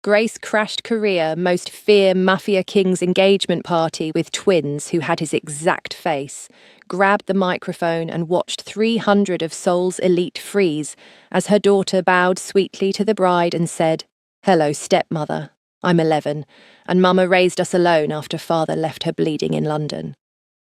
Grace crashed Korea most fear Mafia King's engagement party with twins who had his exact face, grabbed the microphone and watched 300 of Seoul's elite freeze as her daughter bowed sweetly to the bride and said, "Hello, stepmother. I'm 11, and Mama raised us alone after father left her bleeding in London."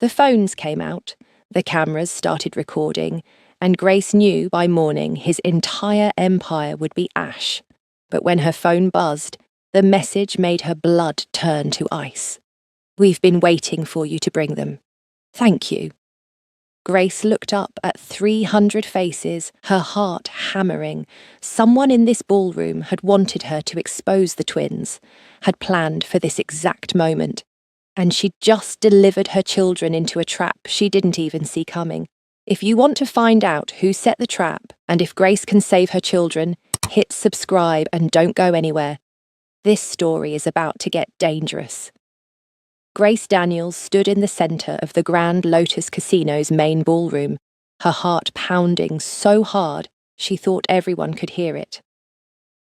The phones came out, the cameras started recording, and Grace knew by morning his entire empire would be ash. But when her phone buzzed, the message made her blood turn to ice. "We've been waiting for you to bring them. Thank you." Grace looked up at 300 faces, her heart hammering. Someone in this ballroom had wanted her to expose the twins, had planned for this exact moment. And she'd just delivered her children into a trap she didn't even see coming. If you want to find out who set the trap and if Grace can save her children, hit subscribe and don't go anywhere. This story is about to get dangerous. Grace Daniels stood in the centre of the Grand Lotus Casino's main ballroom, her heart pounding so hard she thought everyone could hear it.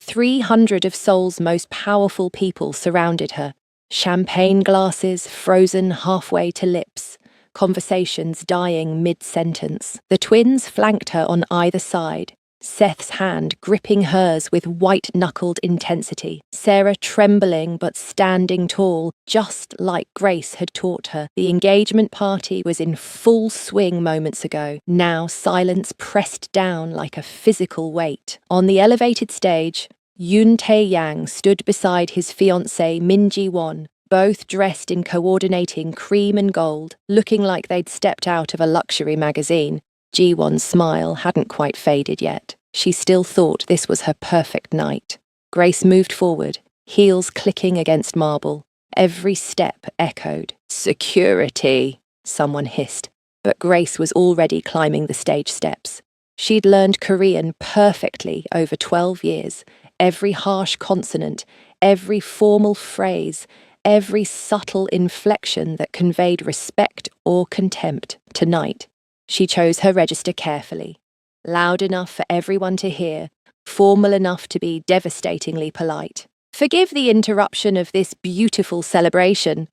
300 of Seoul's most powerful people surrounded her, champagne glasses frozen halfway to lips, conversations dying mid-sentence. The twins flanked her on either side, Seth's hand gripping hers with white-knuckled intensity, Sarah trembling but standing tall, just like Grace had taught her. The engagement party was in full swing moments ago. Now silence pressed down like a physical weight. On the elevated stage, Yoon Tae-yang stood beside his fiancée Min Ji-won, both dressed in coordinating cream and gold, looking like they'd stepped out of a luxury magazine. Ji-won's smile hadn't quite faded yet. She still thought this was her perfect night. Grace moved forward, heels clicking against marble. Every step echoed. "Security," someone hissed, but Grace was already climbing the stage steps. She'd learned Korean perfectly over 12 years. Every harsh consonant, every formal phrase, every subtle inflection that conveyed respect or contempt. Tonight, she chose her register carefully, loud enough for everyone to hear, formal enough to be devastatingly polite. "Forgive the interruption of this beautiful celebration,"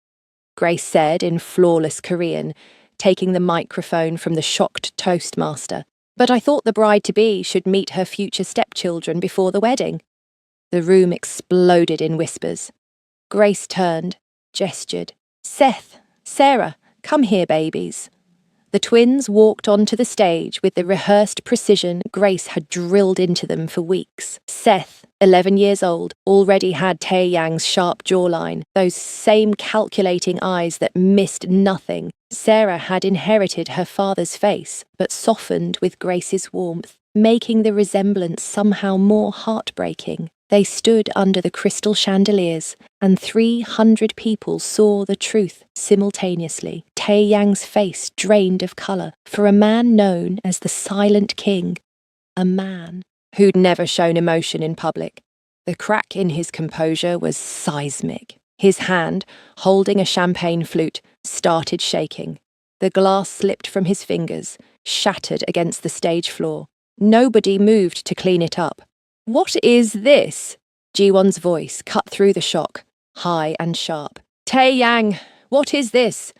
Grace said in flawless Korean, taking the microphone from the shocked toastmaster. "But I thought the bride-to-be should meet her future stepchildren before the wedding." The room exploded in whispers. Grace turned, gestured. "Seth, Sarah, come here, babies." The twins walked onto the stage with the rehearsed precision Grace had drilled into them for weeks. Seth, 11 years old, already had Tae-yang's sharp jawline, those same calculating eyes that missed nothing. Sarah had inherited her father's face, but softened with Grace's warmth, making the resemblance somehow more heartbreaking. They stood under the crystal chandeliers, and 300 people saw the truth simultaneously. Tae-yang's face drained of colour for a man known as the Silent King, a man who'd never shown emotion in public. The crack in his composure was seismic. His hand, holding a champagne flute, started shaking. The glass slipped from his fingers, shattered against the stage floor. Nobody moved to clean it up. "What is this?" Ji-won's voice cut through the shock, high and sharp. "Tae-yang, what is this?"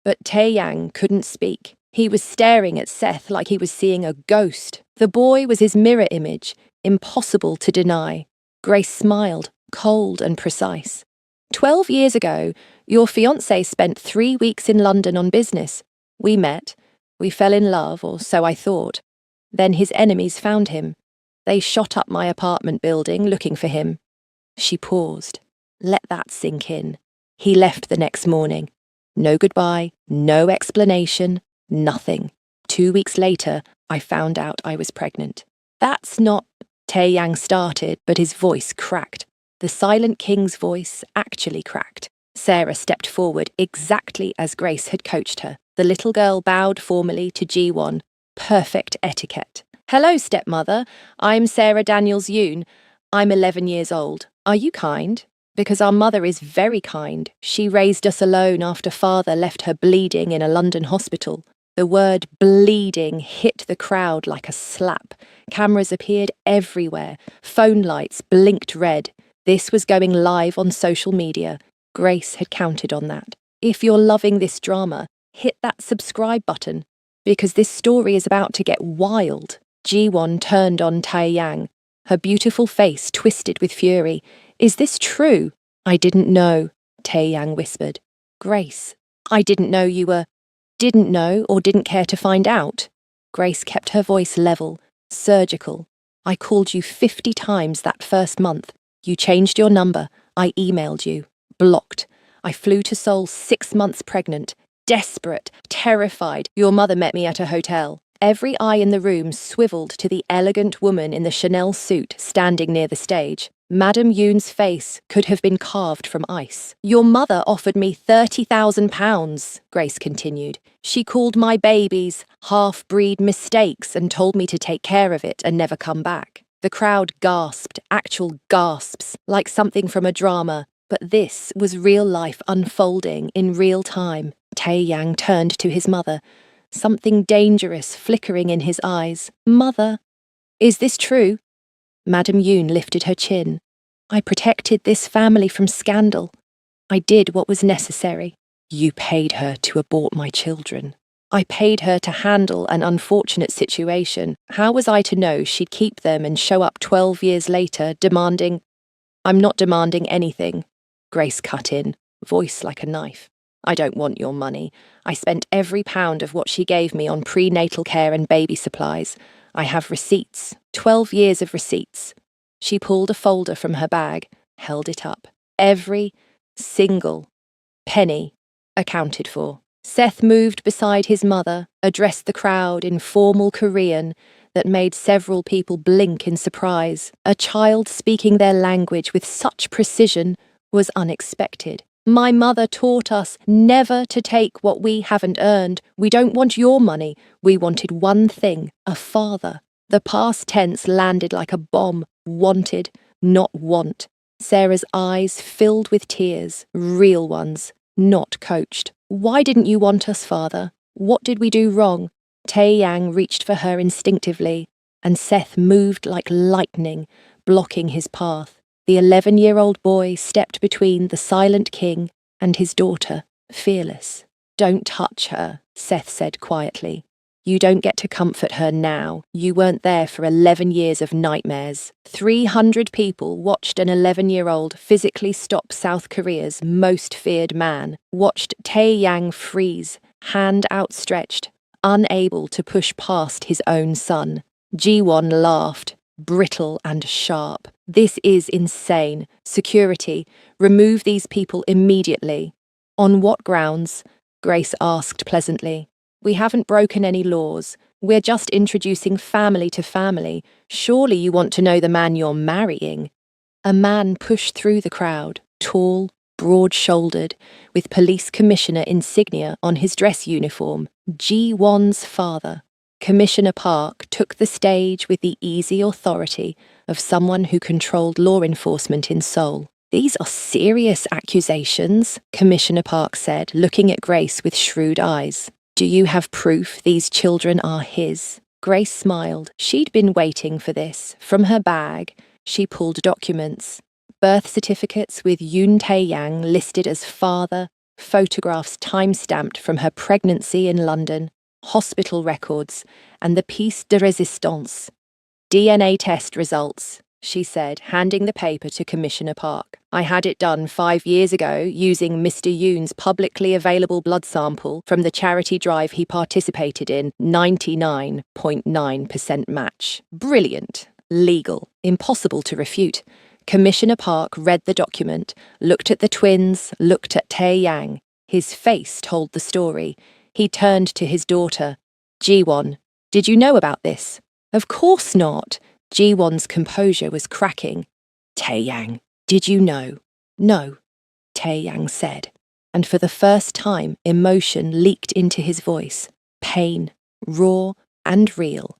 But Tae-yang couldn't speak. He was staring at Seth like he was seeing a ghost. The boy was his mirror image, impossible to deny. Grace smiled, cold and precise. 12 years ago, your fiancé spent 3 weeks in London on business. We met. We fell in love, or so I thought. Then his enemies found him. They shot up my apartment building looking for him." She paused. Let that sink in. He left the next morning. No goodbye, no explanation, nothing. 2 weeks later, I found out I was pregnant. "That's not..." Tae-yang started, but his voice cracked. The Silent King's voice actually cracked. Sarah stepped forward exactly as Grace had coached her. The little girl bowed formally to Ji-won. Perfect etiquette. "Hello, stepmother. I'm Sarah Daniels Yoon. I'm 11 years old. Are you kind? Because our mother is very kind. She raised us alone after father left her bleeding in a London hospital." The word bleeding hit the crowd like a slap. Cameras appeared everywhere. Phone lights blinked red. This was going live on social media. Grace had counted on that. If you're loving this drama, hit that subscribe button, because this story is about to get wild. Ji-won turned on Tae-yang, her beautiful face twisted with fury. Is this true? I didn't know, Tae-yang whispered. Grace, I didn't know you were... Didn't know or didn't care to find out? Grace kept her voice level, surgical. I called you 50 times that first month. You changed your number. I emailed you. Blocked. I flew to Seoul 6 months pregnant. Desperate, terrified. Your mother met me at a hotel. Every eye in the room swiveled to the elegant woman in the Chanel suit standing near the stage. Madame Yoon's face could have been carved from ice. Your mother offered me £30,000, Grace continued. She called my babies half-breed mistakes and told me to take care of it and never come back. The crowd gasped, actual gasps, like something from a drama. But this was real life unfolding in real time. Tae-yang turned to his mother, something dangerous flickering in his eyes. Mother, is this true? Madame Yoon lifted her chin. I protected this family from scandal. I did what was necessary. You paid her to abort my children. I paid her to handle an unfortunate situation. How was I to know she'd keep them and show up 12 years later demanding... I'm not demanding anything, Grace cut in, voice like a knife. I don't want your money. I spent every pound of what she gave me on prenatal care and baby supplies. I have receipts, 12 years of receipts. She pulled a folder from her bag, held it up. Every single penny accounted for. Seth moved beside his mother, addressed the crowd in formal Korean that made several people blink in surprise. A child speaking their language with such precision was unexpected. My mother taught us never to take what we haven't earned. We don't want your money. We wanted one thing, a father. The past tense landed like a bomb. Wanted, not want. Sarah's eyes filled with tears, real ones, not coached. Why didn't you want us, father? What did we do wrong? Tae-yang reached for her instinctively, and Seth moved like lightning, blocking his path. The 11-year-old boy stepped between the silent king and his daughter, fearless. Don't touch her, Seth said quietly. You don't get to comfort her now. You weren't there for 11 years of nightmares. 300 people watched an 11-year-old physically stop South Korea's most feared man, watched Tae-yang freeze, hand outstretched, unable to push past his own son. Ji-won laughed, brittle and sharp. This is insane. Security, remove these people immediately. On what grounds? Grace asked pleasantly. We haven't broken any laws. We're just introducing family to family. Surely you want to know the man you're marrying. A man pushed through the crowd, tall, broad-shouldered, with police commissioner insignia on his dress uniform. Ji-won's father. Commissioner Park took the stage with the easy authority of someone who controlled law enforcement in Seoul. These are serious accusations, Commissioner Park said, looking at Grace with shrewd eyes. Do you have proof these children are his? Grace smiled. She'd been waiting for this. From her bag, she pulled documents. Birth certificates with Yoon Tae-yang listed as father, photographs time-stamped from her pregnancy in London, hospital records, and the pièce de résistance. DNA test results, she said, handing the paper to Commissioner Park. I had it done 5 years ago using Mr. Yoon's publicly available blood sample from the charity drive he participated in, 99.9% match. Brilliant. Legal. Impossible to refute. Commissioner Park read the document, looked at the twins, looked at Tae-yang. His face told the story. He turned to his daughter. Ji-won, did you know about this? Of course not. Ji-won's composure was cracking. Tae-yang, did you know? No, Tae-yang said. And for the first time, emotion leaked into his voice. Pain, raw and real.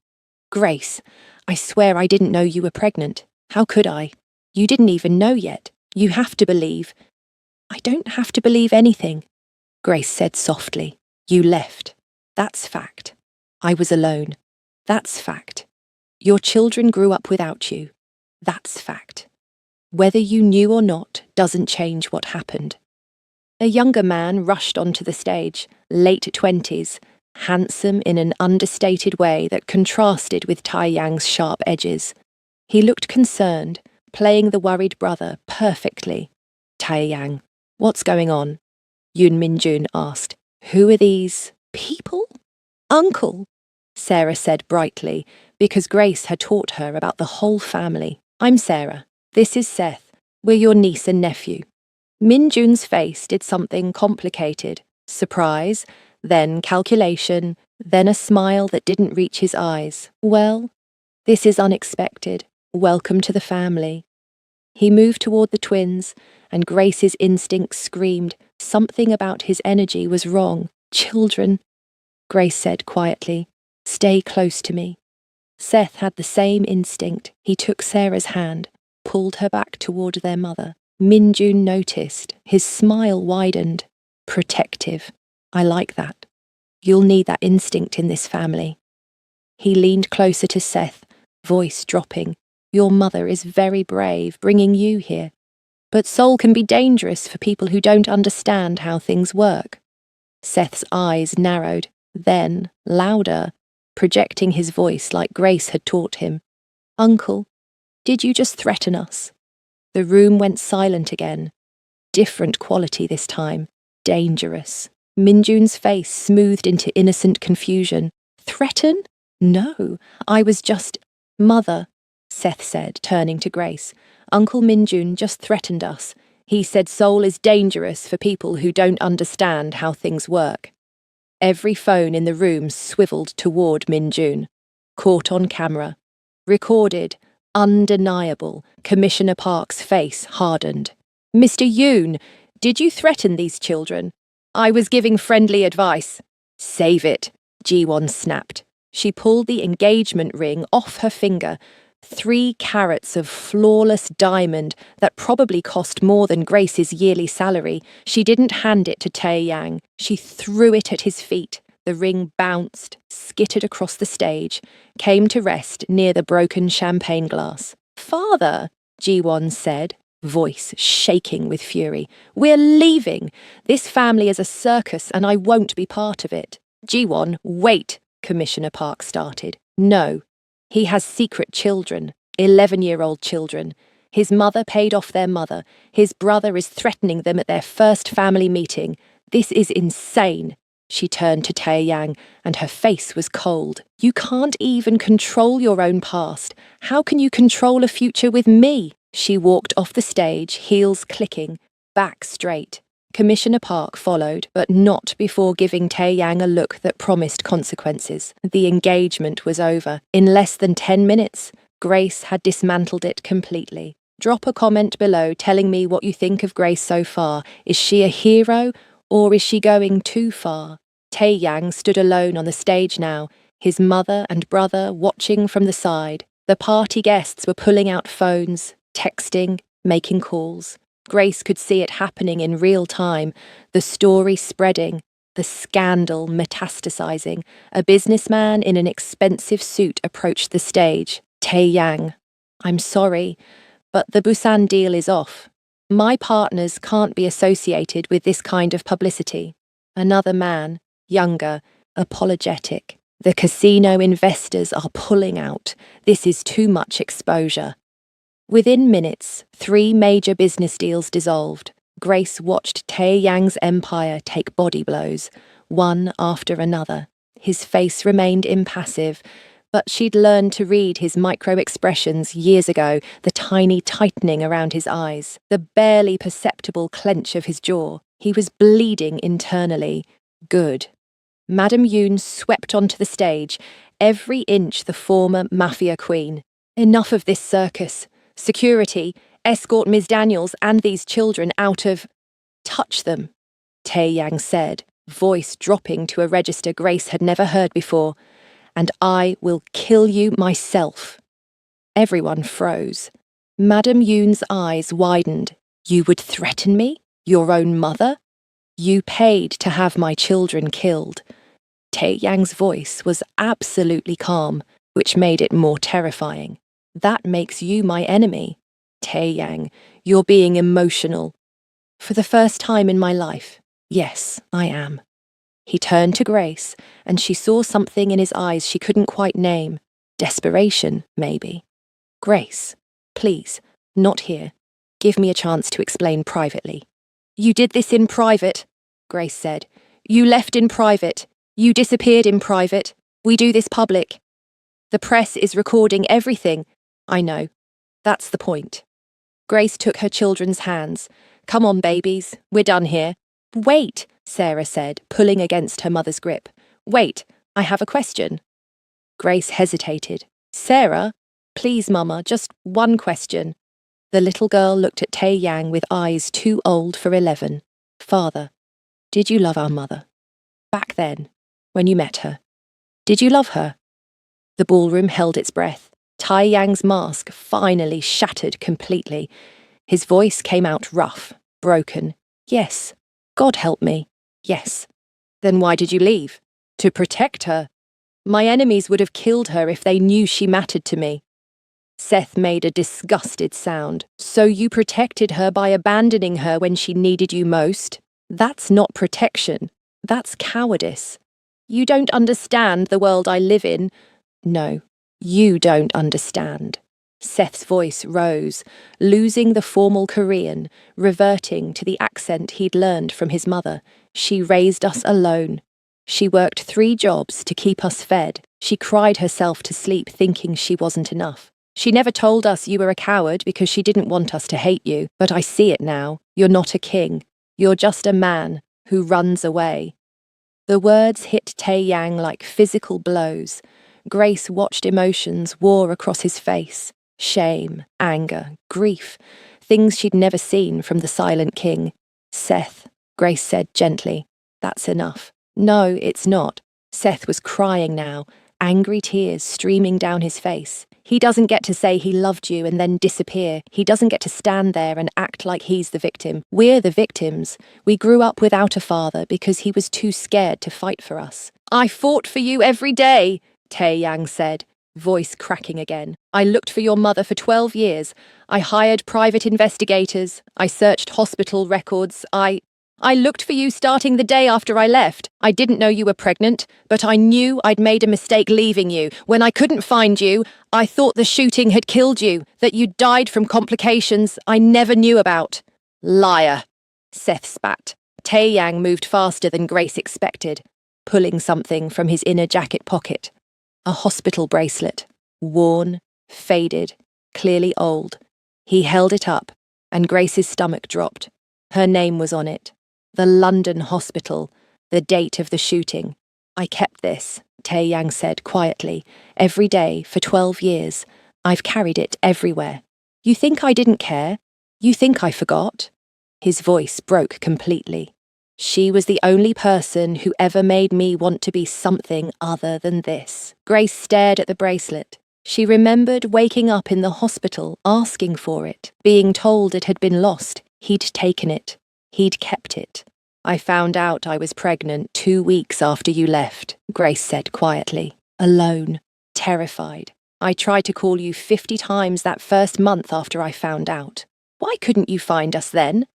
Grace, I swear I didn't know you were pregnant. How could I? You didn't even know yet. You have to believe. I don't have to believe anything, Grace said softly. You left. That's fact. I was alone. That's fact. Your children grew up without you. That's fact. Whether you knew or not doesn't change what happened. A younger man rushed onto the stage, late 20s, handsome in an understated way that contrasted with Taiyang's sharp edges. He looked concerned, playing the worried brother perfectly. Taiyang, what's going on? Yoon Minjun asked. Who are these people? Uncle, Sarah said brightly, because Grace had taught her about the whole family. I'm Sarah. This is Seth. We're your niece and nephew. Minjun's face did something complicated. Surprise, then calculation, then a smile that didn't reach his eyes. Well, this is unexpected. Welcome to the family. He moved toward the twins, and Grace's instinct screamed something about his energy was wrong. Children, Grace said quietly, stay close to me. Seth had the same instinct. He took Sarah's hand, pulled her back toward their mother. Minjun noticed. His smile widened. Protective. I like that. You'll need that instinct in this family. He leaned closer to Seth, voice dropping. Your mother is very brave, bringing you here. But Seoul can be dangerous for people who don't understand how things work. Seth's eyes narrowed, then, louder, projecting his voice like Grace had taught him. Uncle, did you just threaten us? The room went silent again. Different quality this time. Dangerous. Minjun's face smoothed into innocent confusion. Threaten? No, I was just... Mother, Seth said, turning to Grace. Uncle Minjun just threatened us. He said Seoul is dangerous for people who don't understand how things work. Every phone in the room swiveled toward Minjun. Caught on camera. Recorded. Undeniable. Commissioner Park's face hardened. Mr. Yoon, did you threaten these children? I was giving friendly advice. Save it, Ji-won snapped. She pulled the engagement ring off her finger. 3 carats of flawless diamond that probably cost more than Grace's yearly salary. She didn't hand it to Tae-yang. She threw it at his feet. The ring bounced, skittered across the stage, came to rest near the broken champagne glass. Father, Ji-won said, voice shaking with fury. We're leaving. This family is a circus and I won't be part of it. Ji-won, wait, Commissioner Park started. No. He has secret children, 11-year-old children. His mother paid off their mother. His brother is threatening them at their first family meeting. This is insane. She turned to Tae-yang, and her face was cold. You can't even control your own past. How can you control a future with me? She walked off the stage, heels clicking, back straight. Commissioner Park followed, but not before giving Tae-yang a look that promised consequences. The engagement was over. In less than 10 minutes, Grace had dismantled it completely. Drop a comment below telling me what you think of Grace so far. Is she a hero, or is she going too far? Tae-yang stood alone on the stage now, his mother and brother watching from the side. The party guests were pulling out phones, texting, making calls. Grace could see it happening in real time, the story spreading, the scandal metastasizing. A businessman in an expensive suit approached the stage. Tae-yang, I'm sorry, but the Busan deal is off. My partners can't be associated with this kind of publicity. Another man, younger, apologetic. The casino investors are pulling out. This is too much exposure. Within minutes, 3 major business deals dissolved. Grace watched Tae-yang's empire take body blows, one after another. His face remained impassive, but she'd learned to read his micro-expressions years ago, the tiny tightening around his eyes, the barely perceptible clench of his jaw. He was bleeding internally. Good. Madame Yoon swept onto the stage, every inch the former mafia queen. Enough of this circus. Security, escort Ms. Daniels and these children out of... Touch them, Tae-yang said, voice dropping to a register Grace had never heard before. And I will kill you myself. Everyone froze. Madame Yoon's eyes widened. You would threaten me? Your own mother? You paid to have my children killed. Tae-yang's voice was absolutely calm, which made it more terrifying. That makes you my enemy. Taeyang, you're being emotional. For the first time in my life, yes, I am. He turned to Grace, and she saw something in his eyes she couldn't quite name. Desperation, maybe. Grace, please, not here. Give me a chance to explain privately. You did this in private, Grace said. You left in private. You disappeared in private. We do this public. The press is recording everything. I know. That's the point. Grace took her children's hands. Come on, babies. We're done here. Wait, Sarah said, pulling against her mother's grip. Wait, I have a question. Grace hesitated. Sarah? Please, Mama, just one question. The little girl looked at Taeyang with eyes too old for 11. Father, did you love our mother? Back then, when you met her. Did you love her? The ballroom held its breath. Taeyang's mask finally shattered completely. His voice came out rough, broken. Yes. God help me. Yes. Then why did you leave? To protect her. My enemies would have killed her if they knew she mattered to me. Seth made a disgusted sound. So you protected her by abandoning her when she needed you most? That's not protection. That's cowardice. You don't understand the world I live in. No, you don't understand. Seth's voice rose, losing the formal Korean, reverting to the accent he'd learned from his mother. She raised us alone. She worked 3 jobs to keep us fed. She cried herself to sleep thinking she wasn't enough. She never told us you were a coward because she didn't want us to hate you, but I see it now. You're not a king. You're just a man who runs away. The words hit Taeyang like physical blows. Grace watched emotions war across his face. Shame, anger, grief, things she'd never seen from the silent king. Seth, Grace said gently, that's enough. No, it's not. Seth was crying now, angry tears streaming down his face. He doesn't get to say he loved you and then disappear. He doesn't get to stand there and act like he's the victim. We're the victims. We grew up without a father because he was too scared to fight for us. I fought for you every day, Taeyang said, voice cracking again. I looked for your mother for 12 years. I hired private investigators. I searched hospital records. I looked for you starting the day after I left. I didn't know you were pregnant, but I knew I'd made a mistake leaving you. When I couldn't find you, I thought the shooting had killed you, that you died from complications I never knew about. Liar, Seth spat. Taeyang moved faster than Grace expected, pulling something from his inner jacket pocket. A hospital bracelet, worn, faded, clearly old. He held it up, and Grace's stomach dropped. Her name was on it. The London hospital, the date of the shooting. I kept this, Taeyang said quietly, every day for 12 years. I've carried it everywhere. You think I didn't care? You think I forgot? His voice broke completely. She was the only person who ever made me want to be something other than this. Grace stared at the bracelet. She remembered waking up in the hospital, asking for it, being told it had been lost. He'd taken it. He'd kept it. I found out I was pregnant 2 weeks after you left, Grace said quietly. Alone, terrified. I tried to call you 50 times that first month after I found out. Why couldn't you find us then?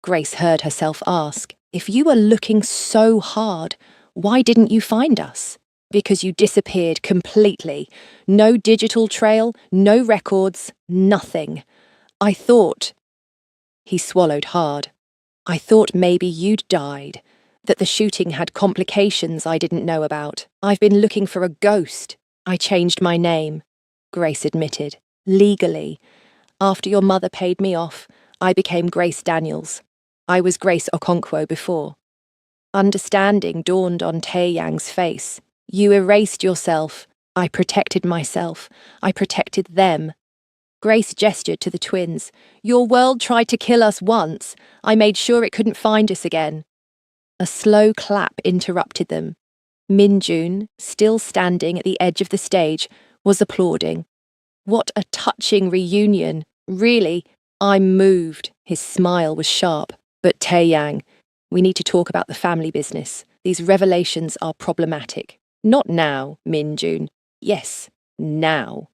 Grace heard herself ask. If you were looking so hard, why didn't you find us? Because you disappeared completely. No digital trail, no records, nothing. I thought... He swallowed hard. I thought maybe you'd died, that the shooting had complications I didn't know about. I've been looking for a ghost. I changed my name, Grace admitted, legally. After your mother paid me off, I became Grace Daniels. I was Grace Okonkwo before. Understanding dawned on Taeyang's face. You erased yourself. I protected myself. I protected them. Grace gestured to the twins. Your world tried to kill us once. I made sure it couldn't find us again. A slow clap interrupted them. Minjun, still standing at the edge of the stage, was applauding. What a touching reunion. Really, I'm moved. His smile was sharp. But Taeyang, we need to talk about the family business. These revelations are problematic. Not now, Minjun. Yes, now.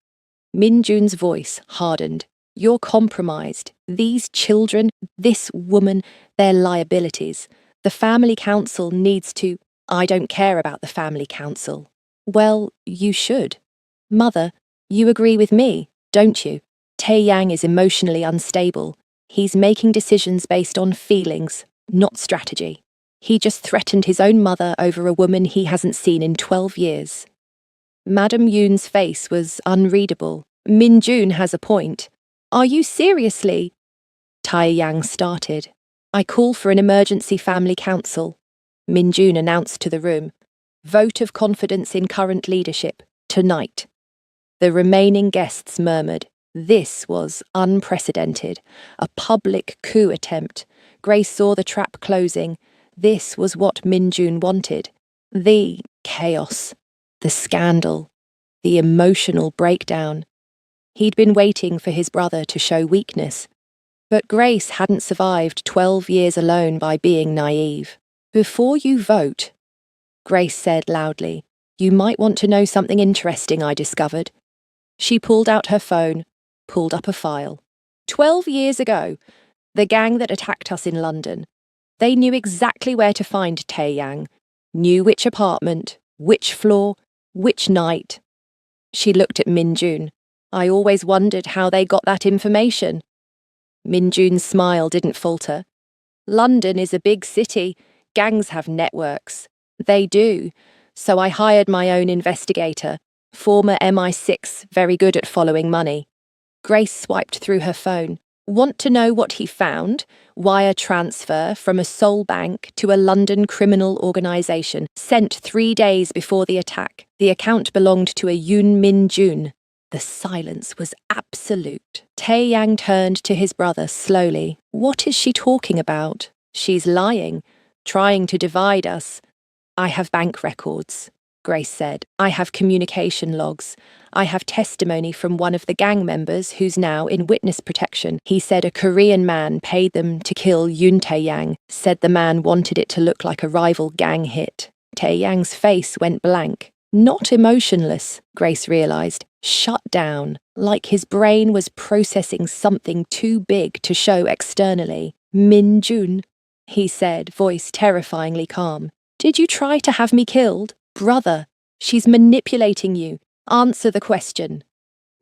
Minjun's voice hardened. You're compromised. These children, this woman, they're liabilities. The family council needs to... I don't care about the family council. Well, you should. Mother, you agree with me, don't you? Tae-yang is emotionally unstable. He's making decisions based on feelings, not strategy. He just threatened his own mother over a woman he hasn't seen in 12 years. Madam Yoon's face was unreadable. Min-jun has a point. Are you seriously? Tae-yang started. I call for an emergency family council. Min-jun announced to the room. Vote of confidence in current leadership, tonight. The remaining guests murmured. This was unprecedented. A public coup attempt. Grace saw the trap closing. This was what Min-jun wanted. The chaos. The scandal. The emotional breakdown. He'd been waiting for his brother to show weakness. But Grace hadn't survived 12 years alone by being naive. Before you vote, Grace said loudly, you might want to know something interesting I discovered. She pulled out her phone, pulled up a file. 12 years ago, the gang that attacked us in London, they knew exactly where to find Tae-yang, knew which apartment, which floor, which night. She looked at Min-jun. I always wondered how they got that information. Min-jun's smile didn't falter. London is a big city. Gangs have networks. They do. So I hired my own investigator, former MI6, very good at following money. Grace swiped through her phone. Want to know what he found? Wire transfer from a Seoul bank to a London criminal organisation, sent 3 days before the attack. The account belonged to a Yoon Min-jun. The silence was absolute. Tae-yang turned to his brother slowly. What is she talking about? She's lying, trying to divide us. I have bank records, Grace said. I have communication logs. I have testimony from one of the gang members who's now in witness protection. He said a Korean man paid them to kill Yoon Tae-yang, said the man wanted it to look like a rival gang hit. Tae-yang's face went blank. Not emotionless, Grace realised. Shut down, like his brain was processing something too big to show externally. Min-jun, he said, voice terrifyingly calm. Did you try to have me killed? Brother, she's manipulating you. Answer the question.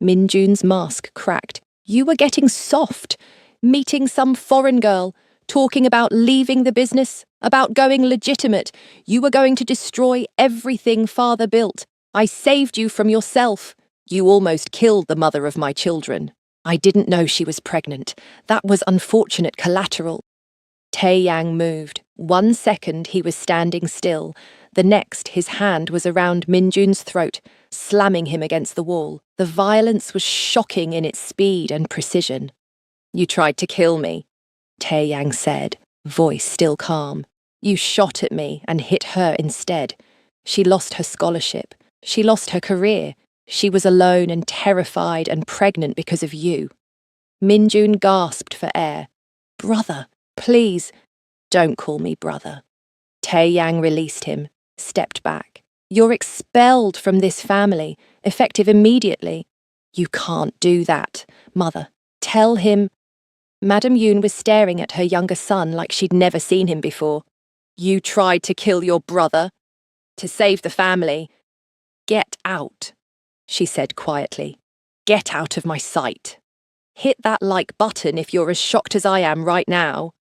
Min-jun's mask cracked. You were getting soft, meeting some foreign girl, talking about leaving the business, about going legitimate. You were going to destroy everything father built. I saved you from yourself. You almost killed the mother of my children. I didn't know she was pregnant. That was unfortunate collateral. Tae-yang moved. 1 second he was standing still. The next his hand was around Min-jun's throat, slamming him against the wall. The violence was shocking in its speed and precision. You tried to kill me, Tae-yang said, voice still calm. You shot at me and hit her instead. She lost her scholarship. She lost her career. She was alone and terrified and pregnant because of you. Min-jun gasped for air. Brother, please, don't call me brother. Tae-yang released him, stepped back. You're expelled from this family, effective immediately. You can't do that, Mother. Tell him. Madam Yoon was staring at her younger son like she'd never seen him before. You tried to kill your brother? To save the family. Get out, she said quietly. Get out of my sight. Hit that like button if you're as shocked as I am right now.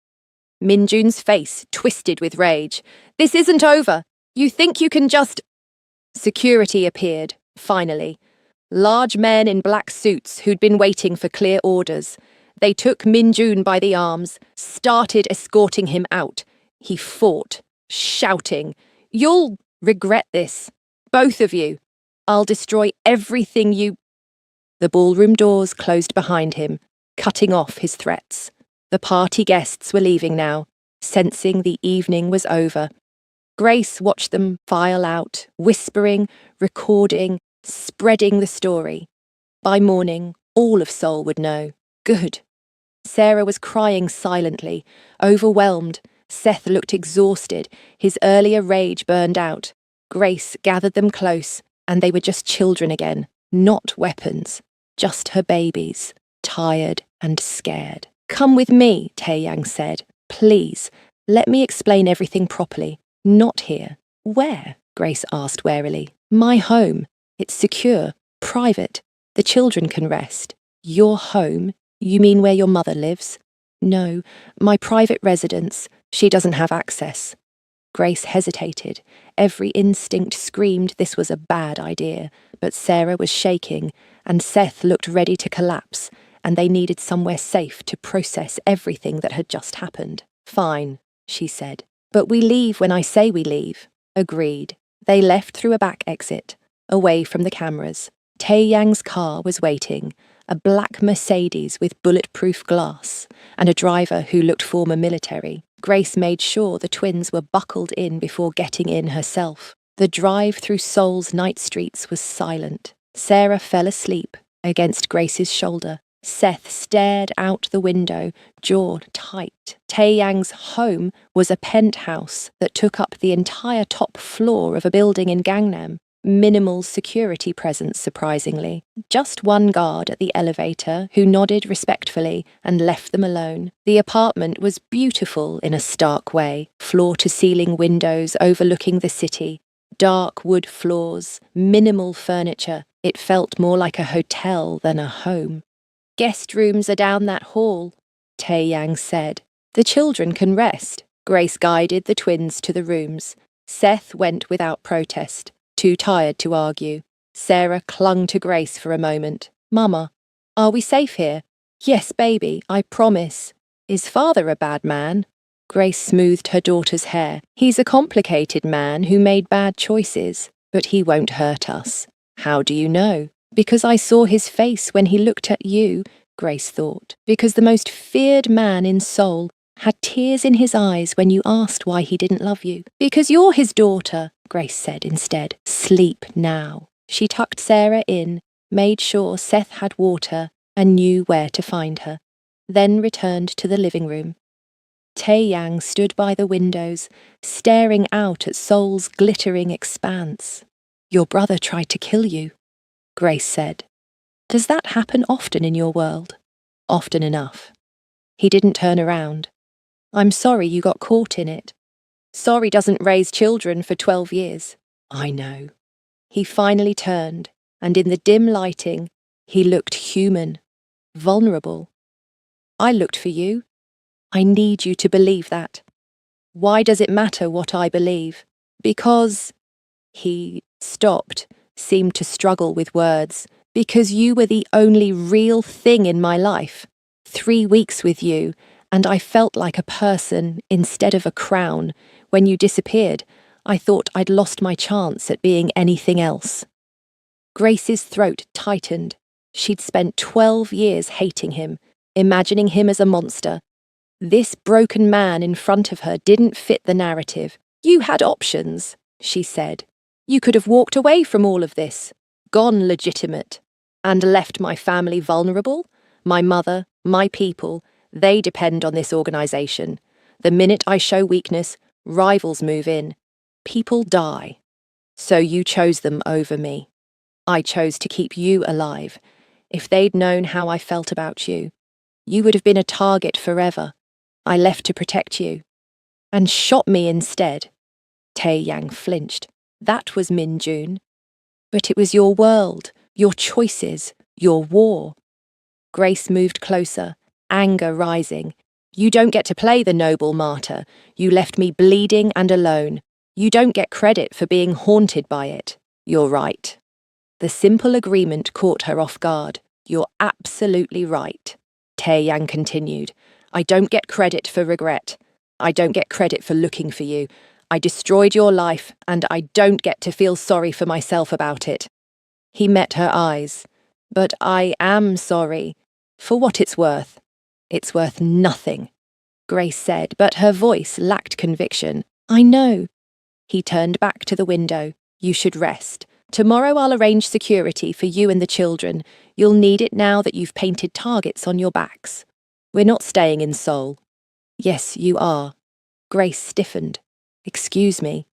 Min-jun's face twisted with rage. This isn't over. You think you can just... Security appeared, finally. Large men in black suits who'd been waiting for clear orders. They took Min-jun by the arms, started escorting him out. He fought, shouting, You'll regret this. Both of you. I'll destroy everything you... The ballroom doors closed behind him, cutting off his threats. The party guests were leaving now, sensing the evening was over. Grace watched them file out, whispering, recording, spreading the story. By morning, all of Seoul would know. Good. Sarah was crying silently, overwhelmed. Seth looked exhausted, his earlier rage burned out. Grace gathered them close, and they were just children again, not weapons, just her babies, tired, and scared. "Come with me," Taeyang said. "Please, let me explain everything properly. Not here." "Where?" Grace asked warily. "My home. It's secure, private. The children can rest." "Your home? You mean where your mother lives?" "No, my private residence. She doesn't have access." Grace hesitated. Every instinct screamed this was a bad idea, but Sarah was shaking, and Seth looked ready to collapse, and they needed somewhere safe to process everything that had just happened. "Fine," she said. "But we leave when I say we leave." Agreed. They left through a back exit, away from the cameras. Taeyang's car was waiting, a black Mercedes with bulletproof glass, and a driver who looked former military. Grace made sure the twins were buckled in before getting in herself. The drive through Seoul's night streets was silent. Sarah fell asleep against Grace's shoulder. Seth stared out the window, jaw tight. Taeyang's home was a penthouse that took up the entire top floor of a building in Gangnam. Minimal security presence, surprisingly. Just one guard at the elevator who nodded respectfully and left them alone. The apartment was beautiful in a stark way. Floor-to-ceiling windows overlooking the city. Dark wood floors, minimal furniture. It felt more like a hotel than a home. "Guest rooms are down that hall," Taeyang said. "The children can rest." Grace guided the twins to the rooms. Seth went without protest, too tired to argue. Sarah clung to Grace for a moment. "Mama, are we safe here?" "Yes, baby, I promise." "Is father a bad man?" Grace smoothed her daughter's hair. "He's a complicated man who made bad choices, but he won't hurt us." "How do you know?" "Because I saw his face when he looked at you," Grace thought. "Because the most feared man in Seoul had tears in his eyes when you asked why he didn't love you." "Because you're his daughter," Grace said instead. "Sleep now." She tucked Sarah in, made sure Seth had water, and knew where to find her, then returned to the living room. Taeyang stood by the windows, staring out at Seoul's glittering expanse. "Your brother tried to kill you," Grace said. "Does that happen often in your world?" "Often enough." He didn't turn around. "I'm sorry you got caught in it." "Sorry doesn't raise children for 12 years. "I know." He finally turned, and in the dim lighting, he looked human, vulnerable. "I looked for you. I need you to believe that." "Why does it matter what I believe?" "Because—" He stopped, seemed to struggle with words. "Because you were the only real thing in my life. 3 weeks with you, and I felt like a person instead of a crown. When you disappeared, I thought I'd lost my chance at being anything else." Grace's throat tightened. She'd spent 12 years hating him, imagining him as a monster. This broken man in front of her didn't fit the narrative. "You had options," she said. "You could have walked away from all of this, gone legitimate, and left my family vulnerable. My mother, my people, they depend on this organization. The minute I show weakness, rivals move in. People die. So you chose them over me. I chose to keep you alive. If they'd known how I felt about you, you would have been a target forever. I left to protect you. And shot me instead." Taeyang flinched. "That was Min Jun. But it was your world, your choices, your war." Grace moved closer, anger rising. "You don't get to play the noble martyr. You left me bleeding and alone. You don't get credit for being haunted by it." "You're right." The simple agreement caught her off guard. "You're absolutely right," Taeyang continued. "I don't get credit for regret. I don't get credit for looking for you. I destroyed your life, and I don't get to feel sorry for myself about it." He met her eyes. "But I am sorry. For what it's worth." "It's worth nothing," Grace said, but her voice lacked conviction. "I know." He turned back to the window. "You should rest. Tomorrow I'll arrange security for you and the children. You'll need it now that you've painted targets on your backs. We're not staying in Seoul." "Yes, you are." Grace stiffened. "Excuse me.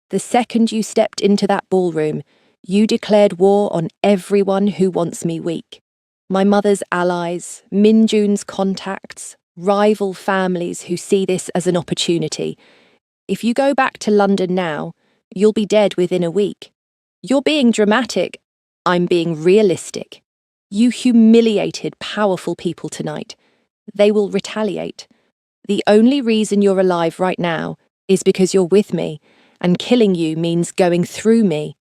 The second you stepped into that ballroom, you declared war on everyone who wants me weak. My mother's allies, Minjun's contacts, rival families who see this as an opportunity. If you go back to London now, you'll be dead within a week. You're being dramatic. I'm being realistic. You humiliated powerful people tonight. They will retaliate. The only reason you're alive right now is because you're with me, and killing you means going through me.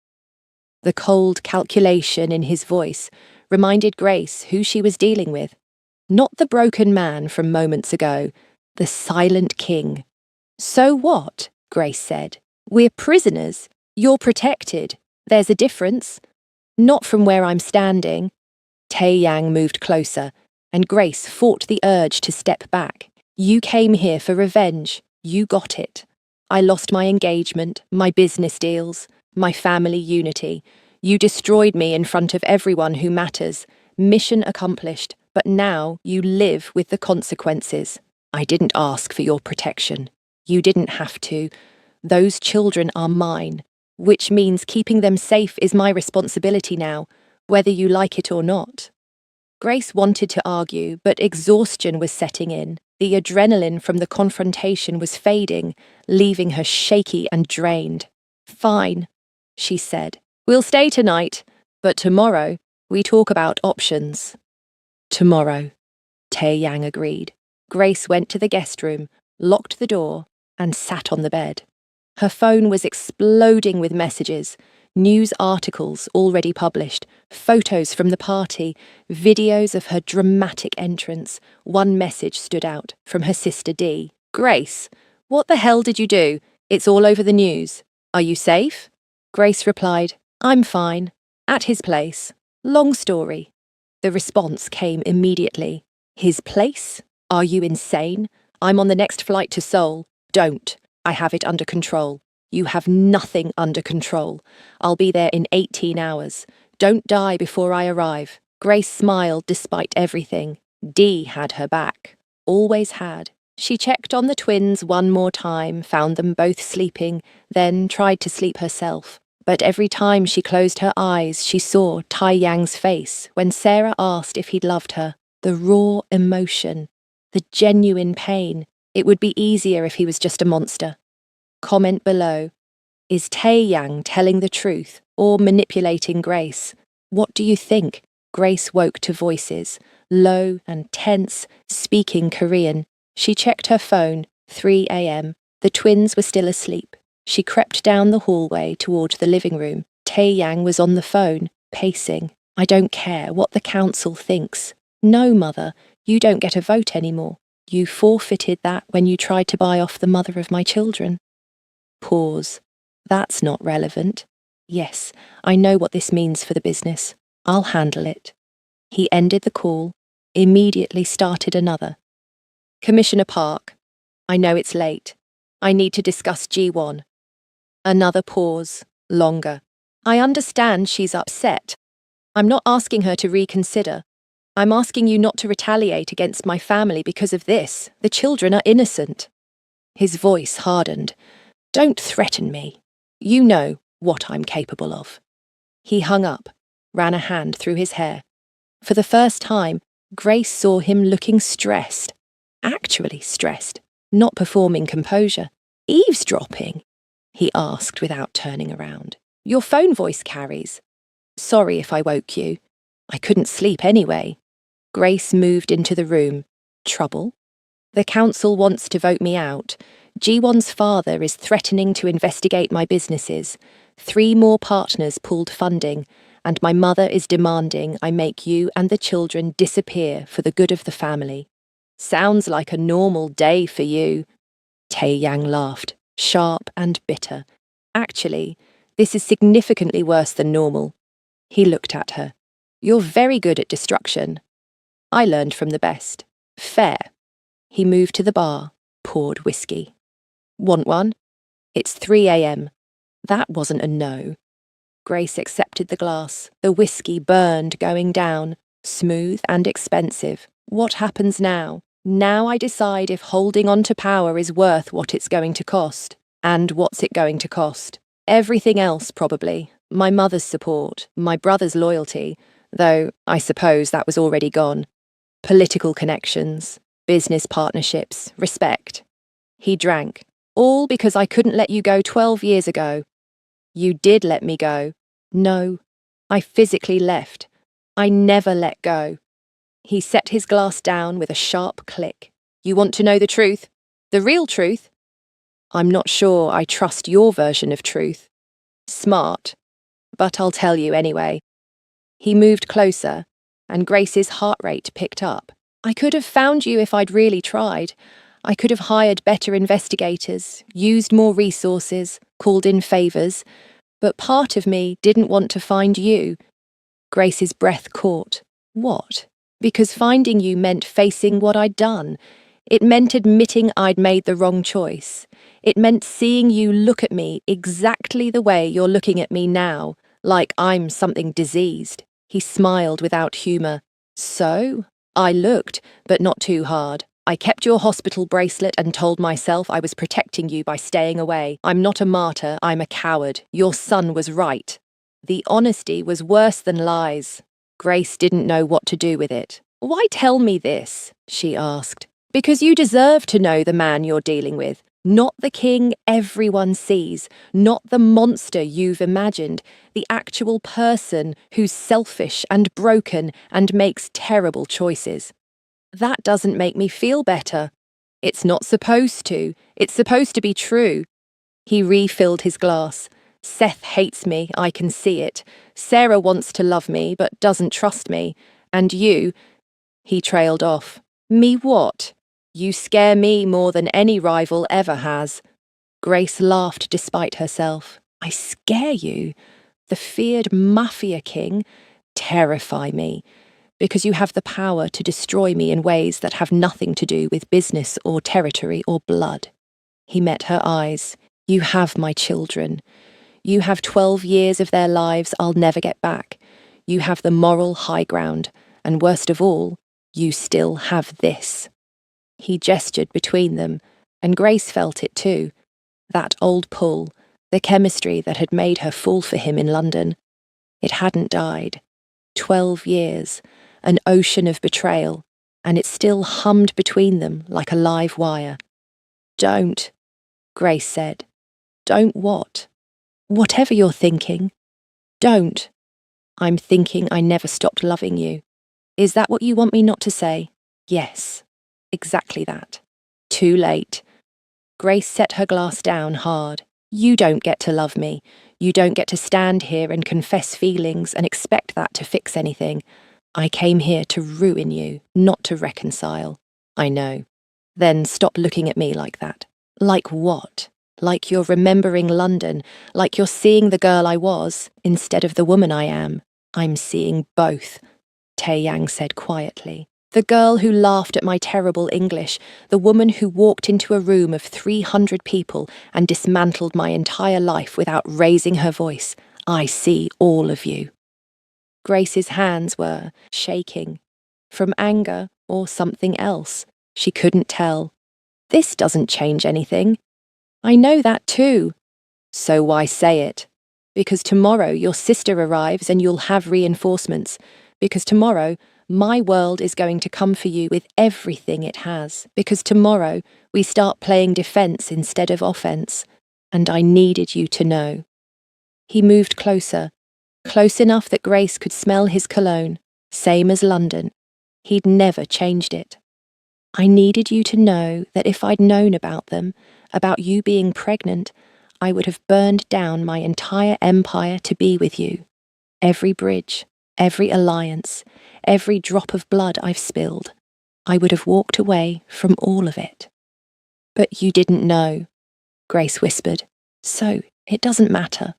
The cold calculation in his voice reminded Grace who she was dealing with. Not the broken man from moments ago, the silent king. So what? Grace said. We're prisoners. You're protected. There's a difference. Not from where I'm standing. Tae Yang moved closer, and Grace fought the urge to step back. You came here for revenge. You got it. I lost my engagement, my business deals, my family unity. You destroyed me in front of everyone who matters. Mission accomplished, but now you live with the consequences. I didn't ask for your protection. You didn't have to. Those children are mine, which means keeping them safe is my responsibility now, whether you like it or not. Grace wanted to argue, but exhaustion was setting in. The adrenaline from the confrontation was fading, leaving her shaky and drained. Fine, she said. We'll stay tonight, but tomorrow we talk about options. Tomorrow, Tae Yang agreed. Grace went to the guest room, locked the door, and sat on the bed. Her phone was exploding with messages, news articles already published, photos from the party, videos of her dramatic entrance. One message stood out, from her sister Dee. Grace, what the hell did you do? It's all over the news. Are you safe? Grace replied, I'm fine. At his place. Long story. The response came immediately. His place? Are you insane? I'm on the next flight to Seoul. Don't. I have it under control. You have nothing under control. I'll be there in 18 hours. Don't die before I arrive. Grace smiled despite everything. Dee had her back. Always had. She checked on the twins one more time, found them both sleeping, then tried to sleep herself. But every time she closed her eyes, she saw Tae Yang's face when Sarah asked if he'd loved her. The raw emotion, the genuine pain. It would be easier if he was just a monster. Comment below. Is Tae Yang telling the truth or manipulating Grace? What do you think? Grace woke to voices, low and tense, speaking Korean. She checked her phone, 3 a.m. The twins were still asleep. She crept down the hallway toward the living room. Tae Yang was on the phone, pacing. I don't care what the council thinks. No, Mother, you don't get a vote anymore. You forfeited that when you tried to buy off the mother of my children. Pause. That's not relevant. Yes, I know what this means for the business. I'll handle it. He ended the call, immediately started another. Commissioner Park, I know it's late. I need to discuss G1. Another pause, longer. I understand she's upset. I'm not asking her to reconsider. I'm asking you not to retaliate against my family because of this. The children are innocent. His voice hardened. Don't threaten me. You know what I'm capable of. He hung up, ran a hand through his hair. For the first time, Grace saw him looking stressed. Actually stressed, not performing composure. Eavesdropping? He asked without turning around. Your phone voice carries. Sorry if I woke you. I couldn't sleep anyway. Grace moved into the room. Trouble? The council wants to vote me out. G1's father is threatening to investigate my businesses. 3 more partners pulled funding, and my mother is demanding I make you and the children disappear for the good of the family. Sounds like a normal day for you. Tae Yang laughed, sharp and bitter. Actually, this is significantly worse than normal. He looked at her. You're very good at destruction. I learned from the best. Fair. He moved to the bar, poured whiskey. Want one? It's 3 a.m. That wasn't a no. Grace accepted the glass. The whiskey burned going down, smooth and expensive. What happens now? Now I decide if holding on to power is worth what it's going to cost. And what's it going to cost? Everything else, probably. My mother's support, my brother's loyalty, though I suppose that was already gone. Political connections, business partnerships, respect. He drank, all because I couldn't let you go 12 years ago. You did let me go. No, I physically left. I never let go. He set his glass down with a sharp click. You want to know the truth? The real truth? I'm not sure I trust your version of truth. Smart, but I'll tell you anyway. He moved closer, and Grace's heart rate picked up. I could have found you if I'd really tried. I could have hired better investigators, used more resources, called in favours, but part of me didn't want to find you. Grace's breath caught. What? Because finding you meant facing what I'd done. It meant admitting I'd made the wrong choice. It meant seeing you look at me exactly the way you're looking at me now, like I'm something diseased. He smiled without humour. So? I looked, but not too hard. I kept your hospital bracelet and told myself I was protecting you by staying away. I'm not a martyr, I'm a coward. Your son was right. The honesty was worse than lies. Grace didn't know what to do with it. Why tell me this? She asked. Because you deserve to know the man you're dealing with. Not the king everyone sees, not the monster you've imagined, the actual person who's selfish and broken and makes terrible choices. That doesn't make me feel better. It's not supposed to. It's supposed to be true. He refilled his glass. Seth hates me, I can see it. Sarah wants to love me, but doesn't trust me. And you... He trailed off. Me what? You scare me more than any rival ever has. Grace laughed despite herself. I scare you? The feared mafia king? Terrify me. Because you have the power to destroy me in ways that have nothing to do with business or territory or blood. He met her eyes. You have my children. You have 12 years of their lives I'll never get back. You have the moral high ground. And worst of all, you still have this. He gestured between them, and Grace felt it too. That old pull, the chemistry that had made her fall for him in London. It hadn't died. 12 years, an ocean of betrayal, and it still hummed between them like a live wire. Don't, Grace said. Don't what? Whatever you're thinking. Don't. I'm thinking I never stopped loving you. Is that what you want me not to say? Yes. Exactly that. Too late. Grace set her glass down hard. You don't get to love me. You don't get to stand here and confess feelings and expect that to fix anything. I came here to ruin you, not to reconcile. I know. Then stop looking at me like that. Like what? Like you're remembering London, like you're seeing the girl I was instead of the woman I am. I'm seeing both, Tae-yang said quietly. The girl who laughed at my terrible English, the woman who walked into a room of 300 people and dismantled my entire life without raising her voice. I see all of you. Grace's hands were shaking. From anger or something else. She couldn't tell. This doesn't change anything. I know that too. So why say it? Because tomorrow your sister arrives and you'll have reinforcements. Because tomorrow my world is going to come for you with everything it has. Because tomorrow we start playing defense instead of offense. And I needed you to know. He moved closer, close enough that Grace could smell his cologne, same as London. He'd never changed it. I needed you to know that if I'd known about them, about you being pregnant, I would have burned down my entire empire to be with you. Every bridge, every alliance, every drop of blood I've spilled, I would have walked away from all of it. But you didn't know, Grace whispered. So it doesn't matter.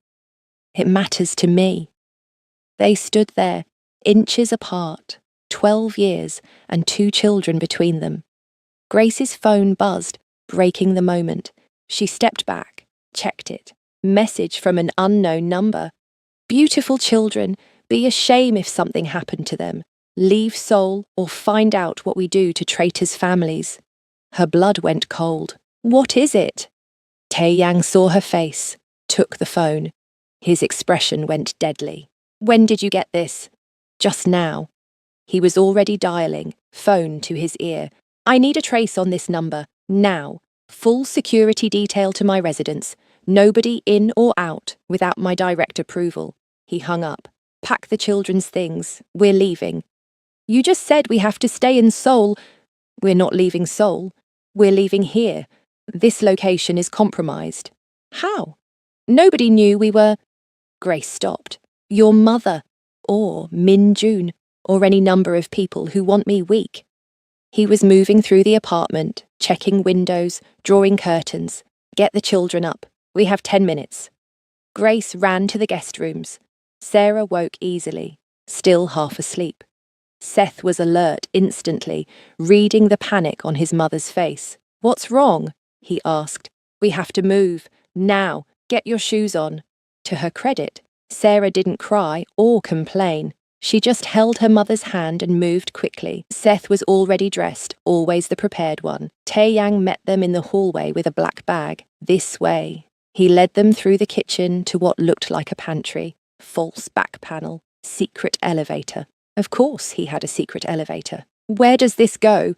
It matters to me. They stood there, inches apart, 12 years and 2 children between them. Grace's phone buzzed, breaking the moment. She stepped back, checked it. Message from an unknown number. Beautiful children, be a shame if something happened to them. Leave Seoul or find out what we do to traitors' families. Her blood went cold. What is it? Tae-yang saw her face, took the phone. His expression went deadly. When did you get this? Just now. He was already dialing, phone to his ear. I need a trace on this number, now. Full security detail to my residence. Nobody in or out without my direct approval. He hung up. Pack the children's things. We're leaving. You just said we have to stay in Seoul. We're not leaving Seoul. We're leaving here. This location is compromised. How? Nobody knew we were... Grace stopped. Your mother, or Min Jun, or any number of people who want me weak. He was moving through the apartment, checking windows, drawing curtains. Get the children up. We have 10 minutes. Grace ran to the guest rooms. Sarah woke easily, still half asleep. Seth was alert instantly, reading the panic on his mother's face. What's wrong? He asked. We have to move. Now. Get your shoes on. To her credit, Sarah didn't cry or complain. She just held her mother's hand and moved quickly. Seth was already dressed, always the prepared one. Tae-yang met them in the hallway with a black bag. This way. He led them through the kitchen to what looked like a pantry. False back panel. Secret elevator. Of course he had a secret elevator. Where does this go?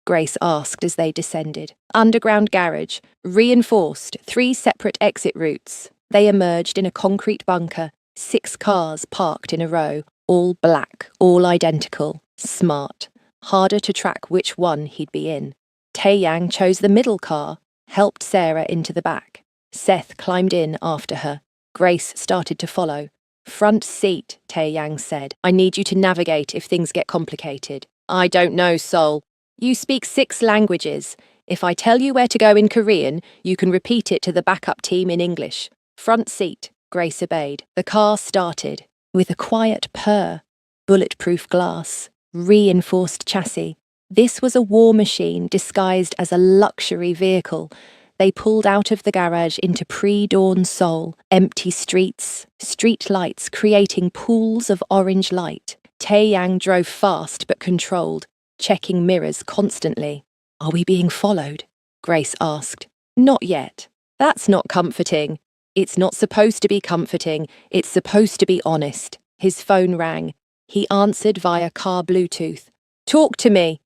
Grace asked as they descended. Underground garage. Reinforced. 3 separate exit routes. They emerged in a concrete bunker. 6 cars parked in a row. All black, all identical, smart. Harder to track which one he'd be in. Tae-yang chose the middle car, helped Sarah into the back. Seth climbed in after her. Grace started to follow. Front seat, Tae-yang said. I need you to navigate if things get complicated. I don't know, Seoul. You speak 6 languages. If I tell you where to go in Korean, you can repeat it to the backup team in English. Front seat, Grace obeyed. The car started. With a quiet purr, bulletproof glass, reinforced chassis. This was a war machine disguised as a luxury vehicle. They pulled out of the garage into pre-dawn Seoul, empty streets, street lights creating pools of orange light. Tae-yang drove fast but controlled, checking mirrors constantly. Are we being followed? Grace asked. Not yet. That's not comforting. It's not supposed to be comforting, it's supposed to be honest. His phone rang. He answered via car Bluetooth. Talk to me.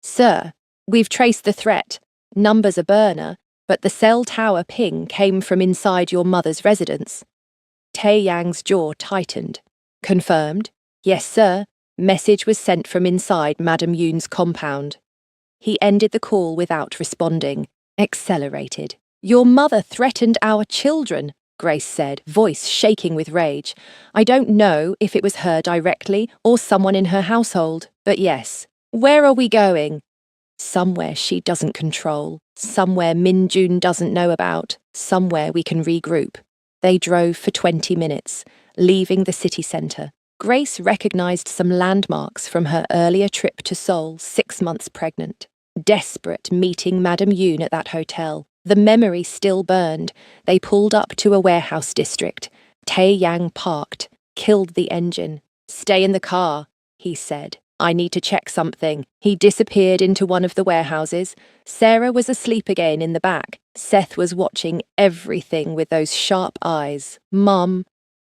Sir, we've traced the threat. Number's a burner, but the cell tower ping came from inside your mother's residence. Tae-yang's jaw tightened. Confirmed? Yes, sir. Message was sent from inside Madam Yoon's compound. He ended the call without responding. Accelerated. Your mother threatened our children, Grace said, voice shaking with rage. I don't know if it was her directly or someone in her household, but yes. Where are we going? Somewhere she doesn't control, somewhere Min Jun doesn't know about, somewhere we can regroup. They drove for 20 minutes, leaving the city centre. Grace recognised some landmarks from her earlier trip to Seoul 6 months pregnant. Desperate meeting Madam Yoon at that hotel. The memory still burned. They pulled up to a warehouse district. Tae-yang parked, killed the engine. Stay in the car, he said. I need to check something. He disappeared into one of the warehouses. Sarah was asleep again in the back. Seth was watching everything with those sharp eyes. Mum,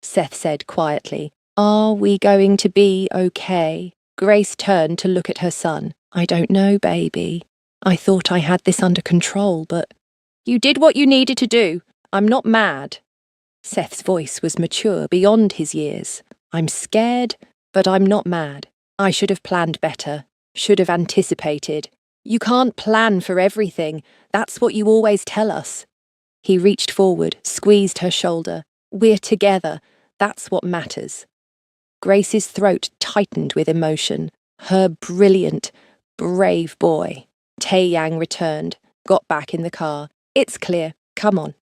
Seth said quietly, are we going to be okay? Grace turned to look at her son. I don't know, baby. I thought I had this under control, but... You did what you needed to do. I'm not mad. Seth's voice was mature beyond his years. I'm scared, but I'm not mad. I should have planned better, should have anticipated. You can't plan for everything. That's what you always tell us. He reached forward, squeezed her shoulder. We're together. That's what matters. Grace's throat tightened with emotion. Her brilliant, brave boy. Tae-yang returned, got back in the car. It's clear. Come on.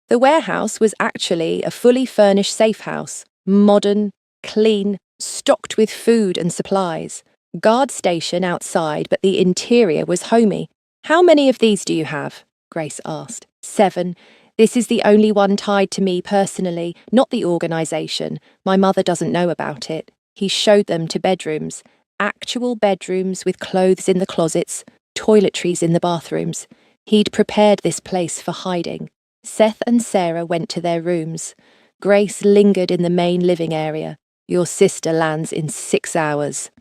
The warehouse was actually a fully furnished safe house. Modern, clean, stocked with food and supplies. Guard station outside, but the interior was homey. How many of these do you have? Grace asked. 7. This is the only one tied to me personally, not the organisation. My mother doesn't know about it. He showed them to bedrooms. Actual bedrooms with clothes in the closets, toiletries in the bathrooms. He'd prepared this place for hiding. Seth and Sarah went to their rooms. Grace lingered in the main living area. Your sister lands in 6 hours,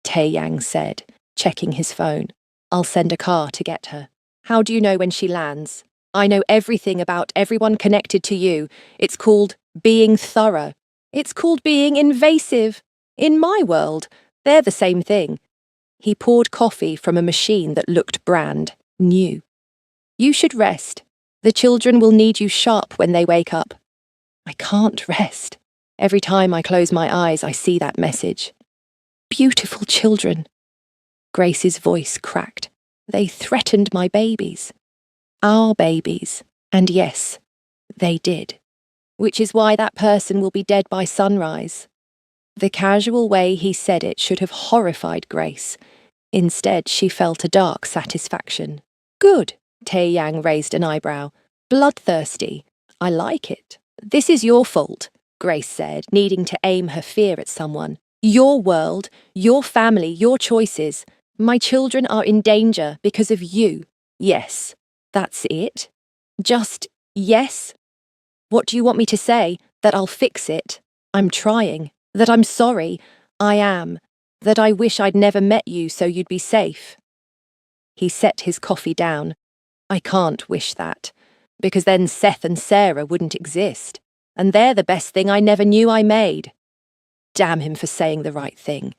Taeyang said, checking his phone. I'll send a car to get her. How do you know when she lands? I know everything about everyone connected to you. It's called being thorough. It's called being invasive. In my world, they're the same thing. He poured coffee from a machine that looked brand new. You should rest. The children will need you sharp when they wake up. I can't rest. Every time I close my eyes, I see that message. Beautiful children. Grace's voice cracked. They threatened my babies. Our babies. And yes, they did. Which is why that person will be dead by sunrise. The casual way he said it should have horrified Grace. Instead, she felt a dark satisfaction. Good. Taeyang raised an eyebrow. Bloodthirsty. I like it. This is your fault, Grace said, needing to aim her fear at someone. Your world, your family, your choices. My children are in danger because of you. Yes. That's it? Just yes? What do you want me to say? That I'll fix it? I'm trying. That I'm sorry? I am. That I wish I'd never met you so you'd be safe. He set his coffee down. I can't wish that, because then Seth and Sarah wouldn't exist, and they're the best thing I never knew I made. Damn him for saying the right thing.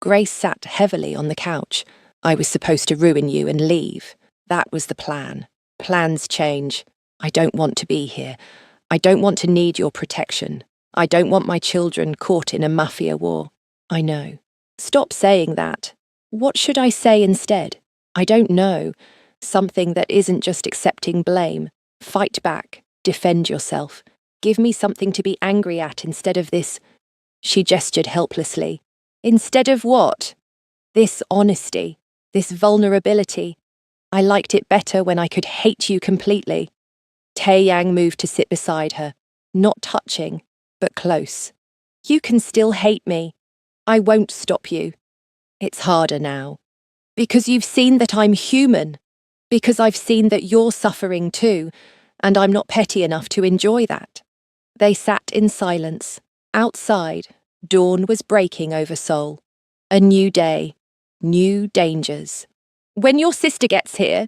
Grace sat heavily on the couch. I was supposed to ruin you and leave. That was the plan. Plans change. I don't want to be here. I don't want to need your protection. I don't want my children caught in a mafia war. I know. Stop saying that. What should I say instead? I don't know. Something that isn't just accepting blame. Fight back. Defend yourself. Give me something to be angry at instead of this. She gestured helplessly. Instead of what? This honesty. This vulnerability. I liked it better when I could hate you completely. Taeyang moved to sit beside her, not touching, but close. You can still hate me. I won't stop you. It's harder now. Because you've seen that I'm human. Because I've seen that you're suffering too, and I'm not petty enough to enjoy that. They sat in silence. Outside, dawn was breaking over Seoul. A new day, new dangers. When your sister gets here,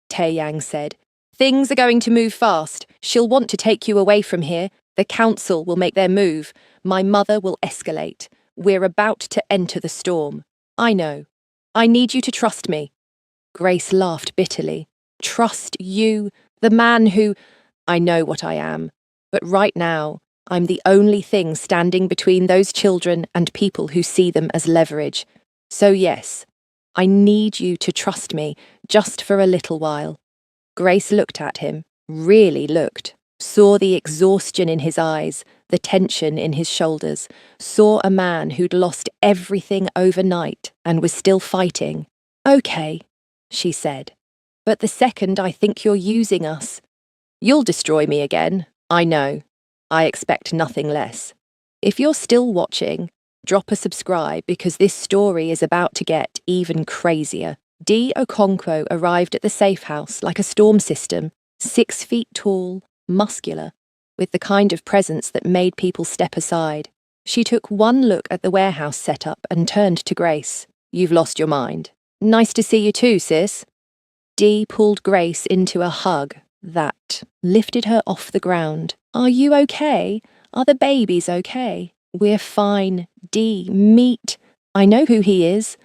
Taeyang said, things are going to move fast. She'll want to take you away from here. The council will make their move. My mother will escalate. We're about to enter the storm. I know. I need you to trust me. Grace laughed bitterly. Trust you, the man who... I know what I am. But right now, I'm the only thing standing between those children and people who see them as leverage. So yes, I need you to trust me, just for a little while. Grace looked at him, really looked, saw the exhaustion in his eyes, the tension in his shoulders, saw a man who'd lost everything overnight and was still fighting. Okay, she said, but the second I think you're using us, you'll destroy me again, I know. I expect nothing less. If you're still watching, drop a subscribe because this story is about to get even crazier. D. Okonkwo arrived at the safe house like a storm system, 6 feet tall, muscular, with the kind of presence that made people step aside. She took one look at the warehouse setup and turned to Grace. You've lost your mind. Nice to see you too, sis. Dee pulled Grace into a hug that lifted her off the ground. Are you okay? Are the babies okay? We're fine. Dee, meet. I know who he is.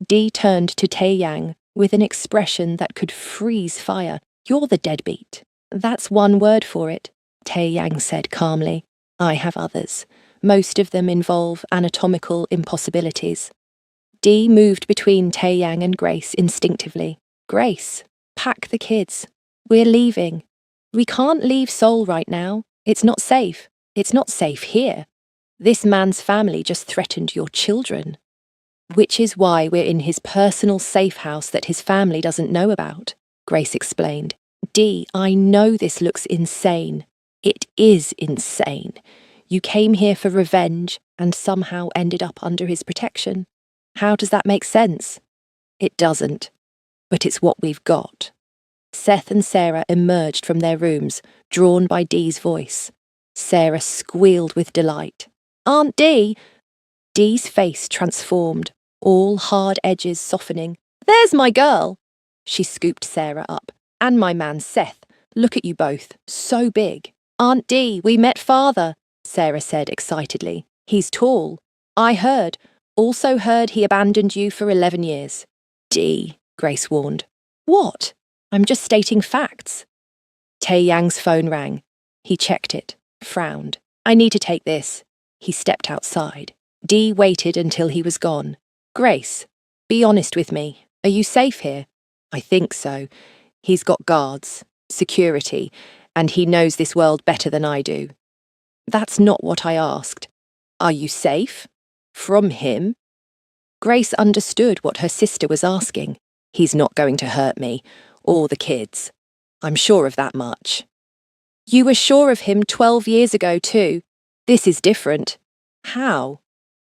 Dee turned to Taeyang with an expression that could freeze fire. You're the deadbeat. That's one word for it, Taeyang said calmly. I have others. Most of them involve anatomical impossibilities. Dee moved between Taeyang and Grace instinctively. Grace, pack the kids. We're leaving. We can't leave Seoul right now. It's not safe. It's not safe here. This man's family just threatened your children. Which is why we're in his personal safe house that his family doesn't know about, Grace explained. Dee, I know this looks insane. It is insane. You came here for revenge and somehow ended up under his protection. How does that make sense? It doesn't. But it's what we've got. Seth and Sarah emerged from their rooms, drawn by Dee's voice. Sarah squealed with delight. Aunt Dee, Dee's face transformed, all hard edges softening. There's my girl! She scooped Sarah up. And my man Seth. Look at you both, so big. Aunt Dee, we met father, Sarah said excitedly. He's tall. I heard. Also heard he abandoned you for 11 years. Dee, Grace warned. What? I'm just stating facts. Tae-Yang's phone rang. He checked it, frowned. I need to take this. He stepped outside. Dee waited until he was gone. Grace, be honest with me. Are you safe here? I think so. He's got guards, security, and he knows this world better than I do. That's not what I asked. Are you safe? From him? Grace understood what her sister was asking. He's not going to hurt me, or the kids. I'm sure of that much. You were sure of him 12 years ago too. This is different. How?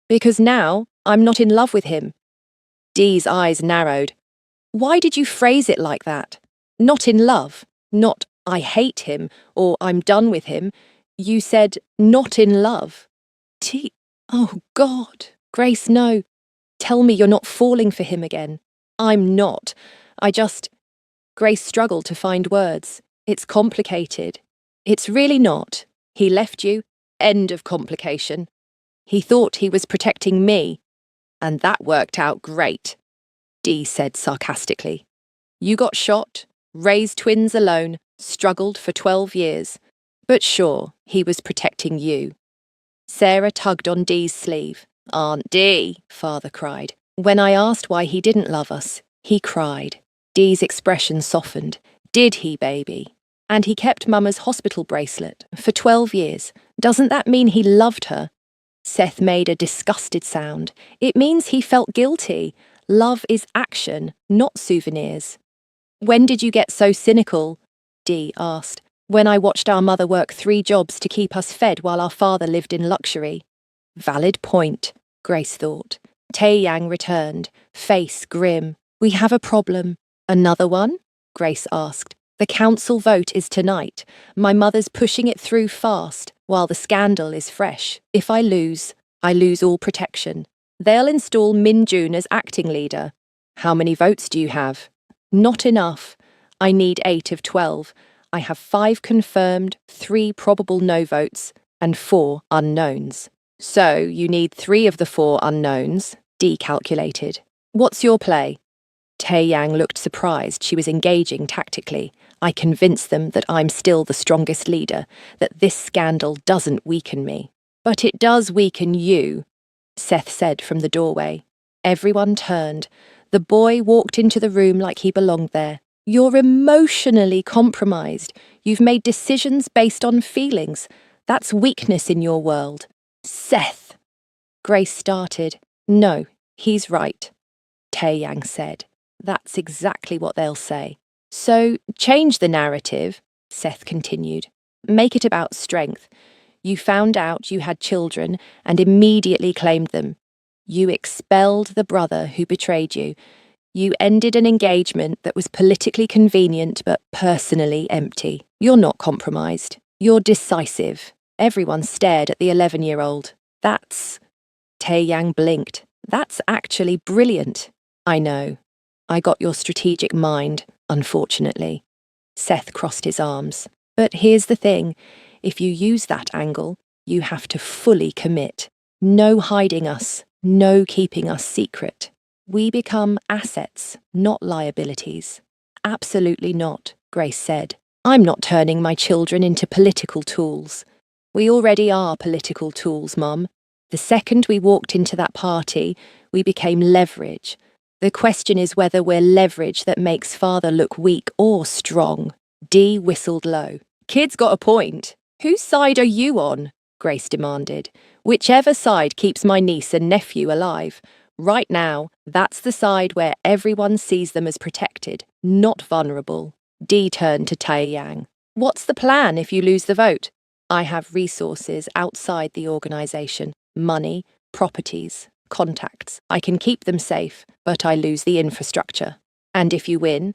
Because now I'm not in love with him. Dee's eyes narrowed. Why did you phrase it like that? Not in love, not I hate him or I'm done with him. You said not in love. Oh God, Grace, no. Tell me you're not falling for him again. I'm not. Grace struggled to find words. It's complicated. It's really not. He left you. End of complication. He thought he was protecting me. And that worked out great, Dee said sarcastically. You got shot, raised twins alone, struggled for 12 years. But sure, he was protecting you. Sarah tugged on Dee's sleeve. Aunt Dee, father cried. When I asked why he didn't love us, he cried. Dee's expression softened. Did he, baby? And he kept Mama's hospital bracelet for 12 years. Doesn't that mean he loved her? Seth made a disgusted sound. It means he felt guilty. Love is action, not souvenirs. When did you get so cynical? Dee asked. When I watched our mother work 3 jobs to keep us fed while our father lived in luxury. Valid point, Grace thought. Tae-Yang returned, face grim. We have a problem. Another one? Grace asked. The council vote is tonight. My mother's pushing it through fast, while the scandal is fresh. If I lose all protection. They'll install Min-Jun as acting leader. How many votes do you have? Not enough. I need 8 of 12. I have 5 confirmed, 3 probable no votes, and 4 unknowns. So you need 3 of the 4 unknowns, Dee calculated. What's your play? Tae-Yang looked surprised. She was engaging tactically. I convinced them that I'm still the strongest leader, that this scandal doesn't weaken me. But it does weaken you, Seth said from the doorway. Everyone turned. The boy walked into the room like he belonged there. You're emotionally compromised. You've made decisions based on feelings. That's weakness in your world. Seth! Grace started. No, he's right, Tae-Yang said. That's exactly what they'll say. So, change the narrative, Seth continued. Make it about strength. You found out you had children and immediately claimed them. You expelled the brother who betrayed you. You ended an engagement that was politically convenient but personally empty. You're not compromised. You're decisive. Everyone stared at the 11-year-old. That's... Tae-Yang blinked. That's actually brilliant. I know. I got your strategic mind, unfortunately. Seth crossed his arms. But here's the thing. If you use that angle, you have to fully commit. No hiding us. No keeping us secret. We become assets, not liabilities. Absolutely not, Grace said. I'm not turning my children into political tools. We already are political tools, Mum. The second we walked into that party, we became leverage. The question is whether we're leverage that makes Father look weak or strong. Dee whistled low. Kid's got a point. Whose side are you on? Grace demanded. Whichever side keeps my niece and nephew alive. Right now, that's the side where everyone sees them as protected, not vulnerable. Dee turned to Tae-Yang. What's the plan if you lose the vote? I have resources outside the organisation. Money, properties, contacts. I can keep them safe, but I lose the infrastructure. And if you win,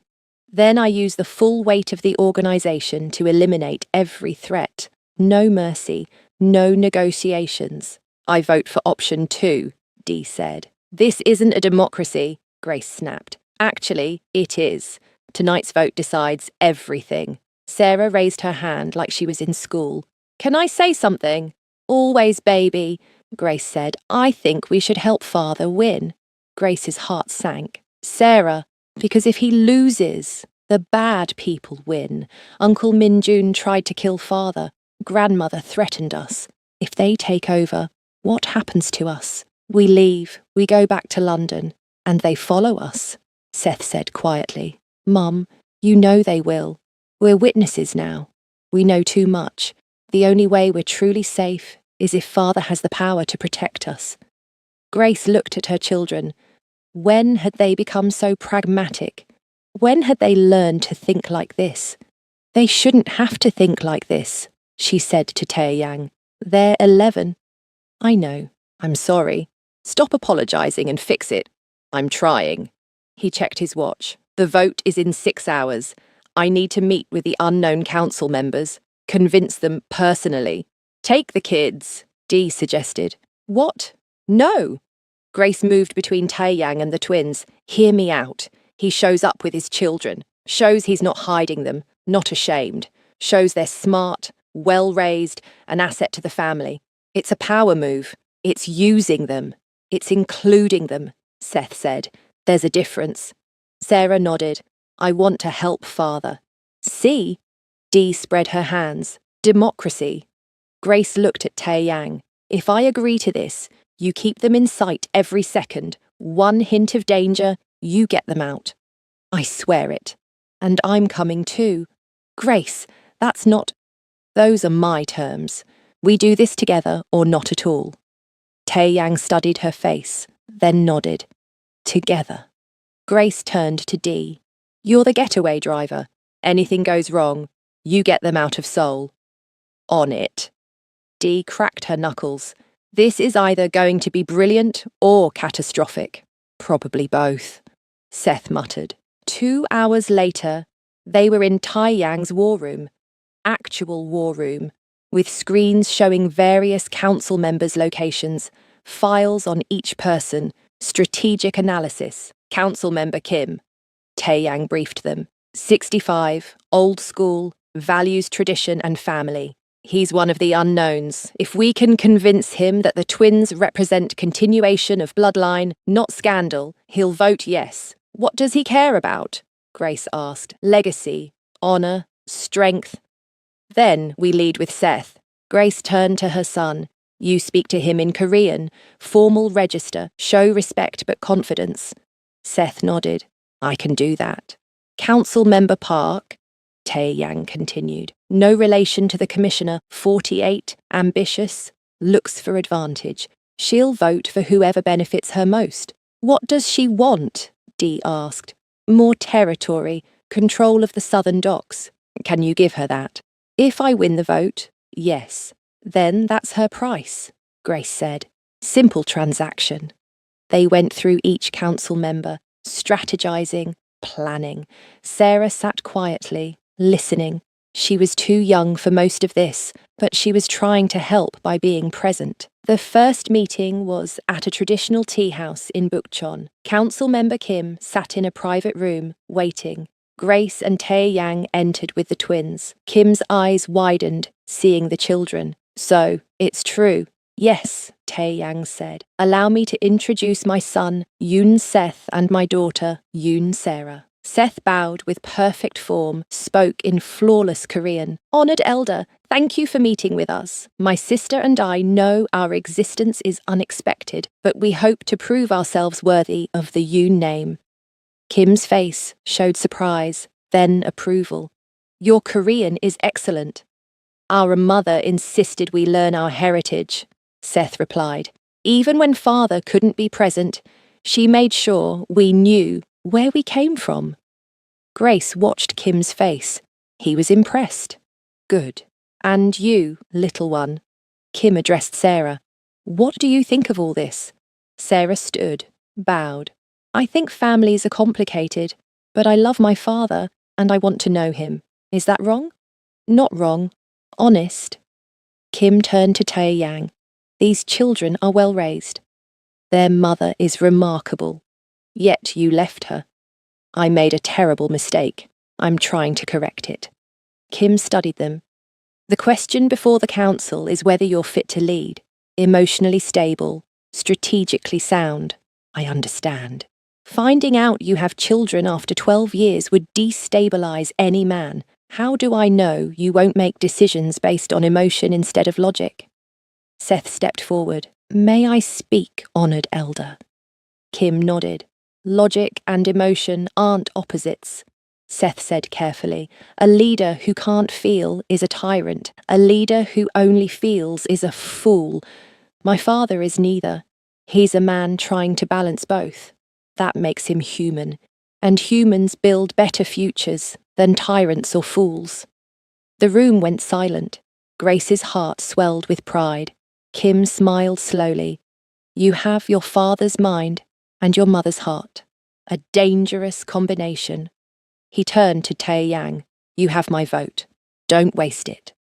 then I use the full weight of the organisation to eliminate every threat. No mercy, no negotiations. I vote for option 2, Dee said. This isn't a democracy, Grace snapped. Actually, it is. Tonight's vote decides everything. Sarah raised her hand like she was in school. Can I say something? Always, baby, Grace said. I think we should help Father win. Grace's heart sank. Sarah, because if he loses, the bad people win. Uncle Minjun tried to kill Father. Grandmother threatened us. If they take over, what happens to us? We leave, we go back to London, and they follow us, Seth said quietly. Mum, you know they will. We're witnesses now. We know too much. The only way we're truly safe is if Father has the power to protect us. Grace looked at her children. When had they become so pragmatic? When had they learned to think like this? They shouldn't have to think like this, she said to Taeyang. They're 11. I know. I'm sorry. Stop apologising and fix it. I'm trying. He checked his watch. The vote is in 6 hours. I need to meet with the unknown council members. Convince them personally. Take the kids, Dee suggested. What? No. Grace moved between Taeyang and the twins. Hear me out. He shows up with his children. Shows he's not hiding them, not ashamed. Shows they're smart, well-raised, an asset to the family. It's a power move. It's using them. It's including them, Seth said. There's a difference. Sarah nodded. I want to help Father. See? Dee spread her hands. Democracy. Grace looked at Taeyang. If I agree to this, you keep them in sight every second. One hint of danger, you get them out. I swear it. And I'm coming too. Grace, that's not... Those are my terms. We do this together or not at all. Taeyang studied her face, then nodded. Together. Grace turned to Dee. You're the getaway driver. Anything goes wrong, you get them out of Seoul. On it. Dee cracked her knuckles. This is either going to be brilliant or catastrophic. Probably both. Seth muttered. 2 hours later, they were in Taeyang's war room. Actual war room, with screens showing various council members' locations, files on each person, strategic analysis. Council member Kim. Taeyang briefed them. 65, old school, values tradition and family. He's one of the unknowns. If we can convince him that the twins represent continuation of bloodline, not scandal, he'll vote yes. What does he care about? Grace asked. Legacy, honour, strength. Then we lead with Seth. Grace turned to her son. You speak to him in Korean. Formal register. Show respect but confidence. Seth nodded. I can do that. Council member Park, Taeyang continued. No relation to the commissioner. 48, ambitious, looks for advantage. She'll vote for whoever benefits her most. What does she want? Dee asked. More territory, control of the southern docks. Can you give her that? If I win the vote, yes. Then that's her price, Grace said. Simple transaction. They went through each council member, strategizing, planning. Sarah sat quietly, listening. She was too young for most of this, but she was trying to help by being present. The first meeting was at a traditional tea house in Bukchon. Council member Kim sat in a private room, waiting. Grace and Taeyang entered with the twins. Kim's eyes widened, seeing the children. So, it's true. Yes, Taeyang said. Allow me to introduce my son, Yoon Seth, and my daughter, Yoon Sarah. Seth bowed with perfect form, spoke in flawless Korean. Honoured elder, thank you for meeting with us. My sister and I know our existence is unexpected, but we hope to prove ourselves worthy of the Yoon name. Kim's face showed surprise, then approval. Your Korean is excellent. Our mother insisted we learn our heritage, Seth replied. Even when Father couldn't be present, she made sure we knew where we came from. Grace watched Kim's face. He was impressed. Good. And you, little one. Kim addressed Sarah. What do you think of all this? Sarah stood, bowed. I think families are complicated, but I love my father and I want to know him. Is that wrong? Not wrong. Honest. Kim turned to Taeyang. These children are well raised. Their mother is remarkable. Yet you left her. I made a terrible mistake. I'm trying to correct it. Kim studied them. The question before the council is whether you're fit to lead, emotionally stable, strategically sound. I understand. Finding out you have children after 12 years would destabilize any man. How do I know you won't make decisions based on emotion instead of logic? Seth stepped forward. May I speak, honoured elder? Kim nodded. Logic and emotion aren't opposites. Seth said carefully. A leader who can't feel is a tyrant. A leader who only feels is a fool. My father is neither. He's a man trying to balance both. That makes him human. And humans build better futures than tyrants or fools. The room went silent. Grace's heart swelled with pride. Kim smiled slowly. You have your father's mind and your mother's heart. A dangerous combination. He turned to Tae Yang. You have my vote. Don't waste it.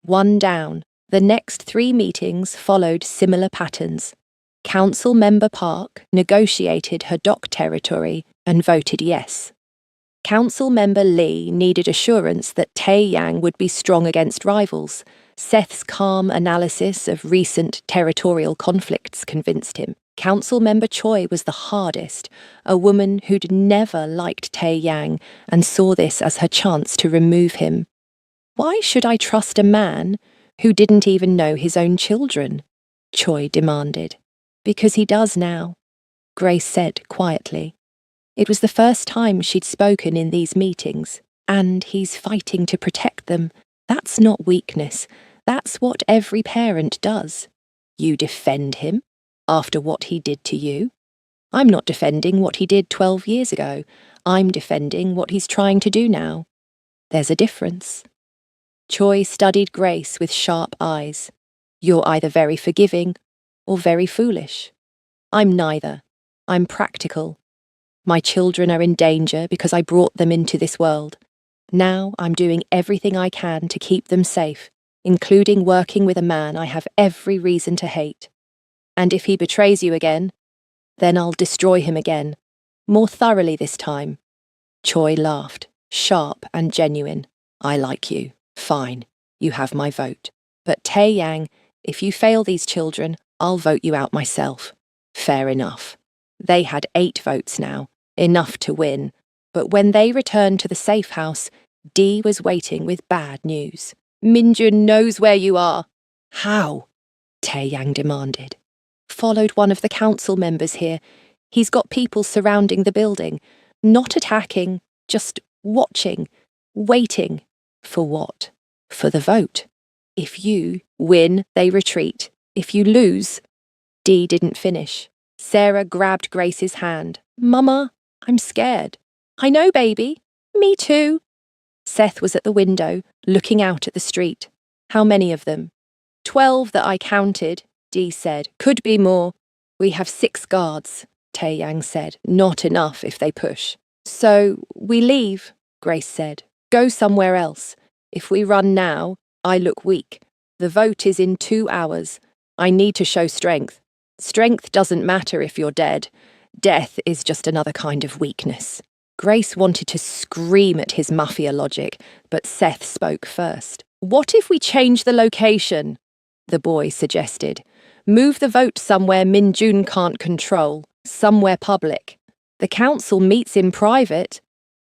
One down. The next 3 meetings followed similar patterns. Council Member Park negotiated her dock territory and voted yes. Council Member Lee needed assurance that Tae Yang would be strong against rivals. Seth's calm analysis of recent territorial conflicts convinced him. Council Member Choi was the hardest, a woman who'd never liked Tae Yang and saw this as her chance to remove him. Why should I trust a man who didn't even know his own children? Choi demanded. Because he does now, Grace said quietly. It was the first time she'd spoken in these meetings, and he's fighting to protect them. That's not weakness. That's what every parent does. You defend him after what he did to you? I'm not defending what he did 12 years ago. I'm defending what he's trying to do now. There's a difference. Choi studied Grace with sharp eyes. You're either very forgiving or very foolish. I'm neither. I'm practical. My children are in danger because I brought them into this world. Now I'm doing everything I can to keep them safe, including working with a man I have every reason to hate. And if he betrays you again, then I'll destroy him again, more thoroughly this time. Choi laughed, sharp and genuine. I like you. Fine. You have my vote. But Tae Yang, if you fail these children, I'll vote you out myself. Fair enough. They had 8 votes now, enough to win. But when they returned to the safe house, Dee was waiting with bad news. Minjun knows where you are. How? Tae Yang demanded. Followed one of the council members here. He's got people surrounding the building, not attacking, just watching, waiting. For what? For the vote. If you win, they retreat. If you lose... Dee didn't finish. Sarah grabbed Grace's hand. Mama, I'm scared. I know, baby. Me too. Seth was at the window, looking out at the street. How many of them? 12 that I counted, Dee said. Could be more. We have 6 guards, Tae Yang said. Not enough if they push. So, we leave, Grace said. Go somewhere else. If we run now, I look weak. The vote is in 2 hours. I need to show strength. Strength doesn't matter if you're dead. Death is just another kind of weakness. Grace wanted to scream at his mafia logic, but Seth spoke first. What if we change the location? The boy suggested. Move the vote somewhere Minjun can't control, somewhere public. The council meets in private,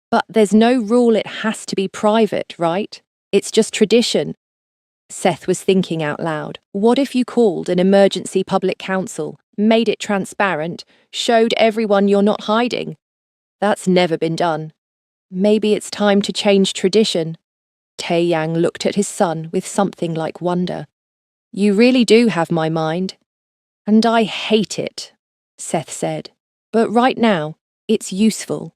but there's no rule it has to be private, right? It's just tradition. Seth was thinking out loud. What if you called an emergency public council, made it transparent, showed everyone you're not hiding? That's never been done. Maybe it's time to change tradition. Tae Yang looked at his son with something like wonder. You really do have my mind. And I hate it, Seth said. But right now, it's useful.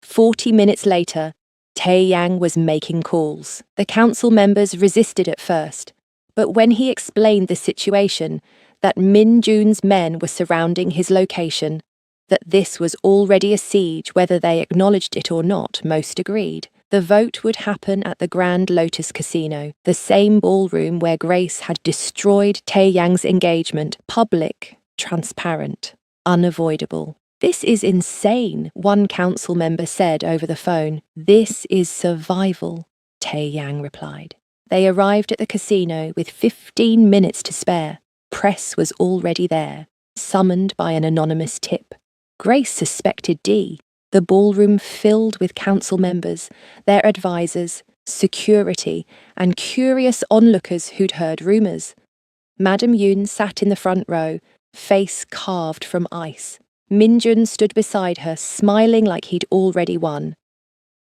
40 minutes later, Tae Yang was making calls. The council members resisted at first, but when he explained the situation, that Min Jun's men were surrounding his location, that this was already a siege whether they acknowledged it or not, most agreed. The vote would happen at the Grand Lotus Casino, the same ballroom where Grace had destroyed Tae Yang's engagement. Public transparent, unavoidable. "This is insane," one council member said over the phone. "This is survival," Tae Yang replied. They arrived at the casino with 15 minutes to spare. Press was already there, summoned by an anonymous tip. Grace suspected D. The ballroom filled with council members, their advisors, security, and curious onlookers who'd heard rumours. Madam Yoon sat in the front row, face carved from ice. Minjun stood beside her, smiling like he'd already won.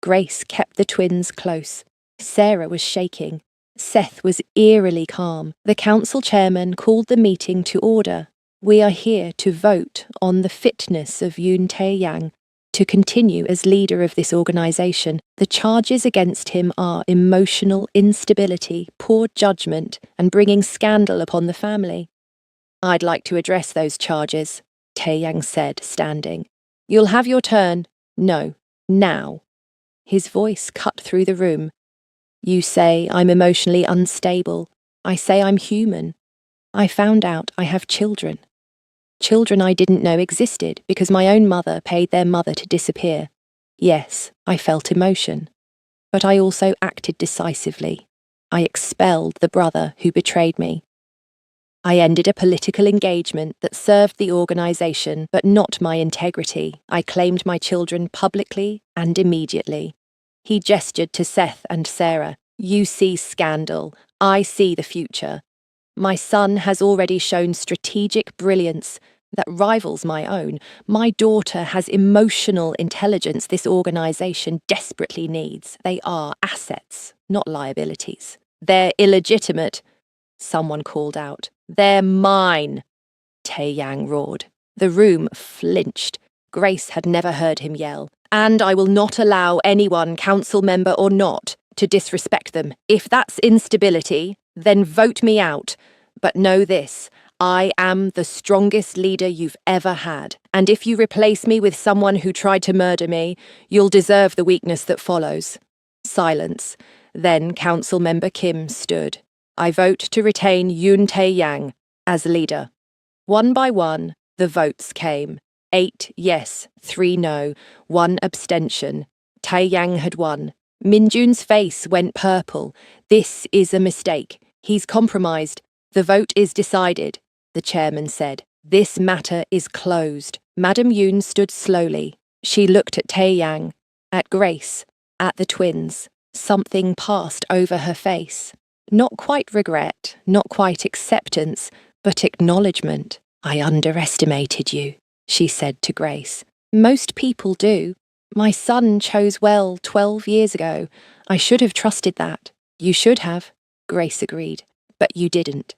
Grace kept the twins close. Sarah was shaking. Seth was eerily calm. The council chairman called the meeting to order. "We are here to vote on the fitness of Yoon Tae-yang to continue as leader of this organisation. The charges against him are emotional instability, poor judgment, and bringing scandal upon the family." "I'd like to address those charges," Tae-yang said, standing. "You'll have your turn. No, now." His voice cut through the room. "You say I'm emotionally unstable. I say I'm human. I found out I have children. Children I didn't know existed because my own mother paid their mother to disappear. Yes, I felt emotion. But I also acted decisively. I expelled the brother who betrayed me. I ended a political engagement that served the organisation but not my integrity. I claimed my children publicly and immediately." He gestured to Seth and Sarah. "You see scandal. I see the future. My son has already shown strategic brilliance that rivals my own. My daughter has emotional intelligence this organisation desperately needs. They are assets, not liabilities. They're illegitimate," someone called out. "They're mine," Tae Yang roared. The room flinched. Grace had never heard him yell. "And I will not allow anyone, council member or not, to disrespect them. If that's instability, then vote me out. But know this, I am the strongest leader you've ever had. And if you replace me with someone who tried to murder me, you'll deserve the weakness that follows." Silence. Then Council Member Kim stood. "I vote to retain Yoon Tae-yang as leader." One by one, the votes came. 8 yes, 3 no, 1 abstention. Tae-yang had won. Minjun's face went purple. "This is a mistake. He's compromised. The vote is decided," the chairman said. "This matter is closed." Madam Yoon stood slowly. She looked at Tae-yang, at Grace, at the twins. Something passed over her face. Not quite regret, not quite acceptance, but acknowledgement. "I underestimated you," she said to Grace. "Most people do. My son chose well 12 years ago. I should have trusted that." "You should have," Grace agreed, "but you didn't.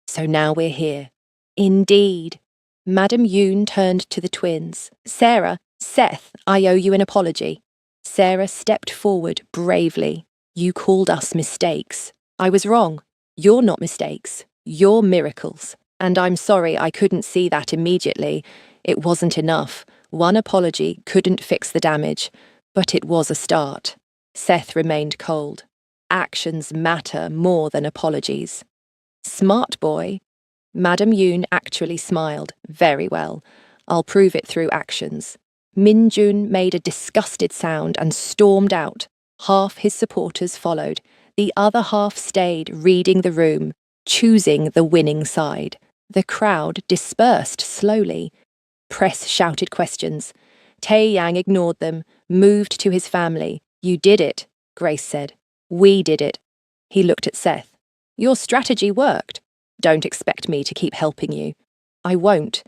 So now we're here." "Indeed." Madam Yoon turned to the twins. "Sarah, Seth, I owe you an apology." Sarah stepped forward bravely. "You called us mistakes. I was wrong. You're not mistakes. You're miracles. And I'm sorry I couldn't see that immediately. It wasn't enough. One apology couldn't fix the damage, but it was a start." Seth remained cold. Actions matter more than apologies. "Smart boy." Madam Yoon actually smiled. "Very well. I'll prove it through actions." Minjun made a disgusted sound and stormed out. Half his supporters followed. The other half stayed, reading the room, choosing the winning side. The crowd dispersed slowly. Press shouted questions. Tae-yang ignored them, moved to his family. "You did it," Grace said. "We did it." He looked at Seth. "Your strategy worked. Don't expect me to keep helping you." "I won't,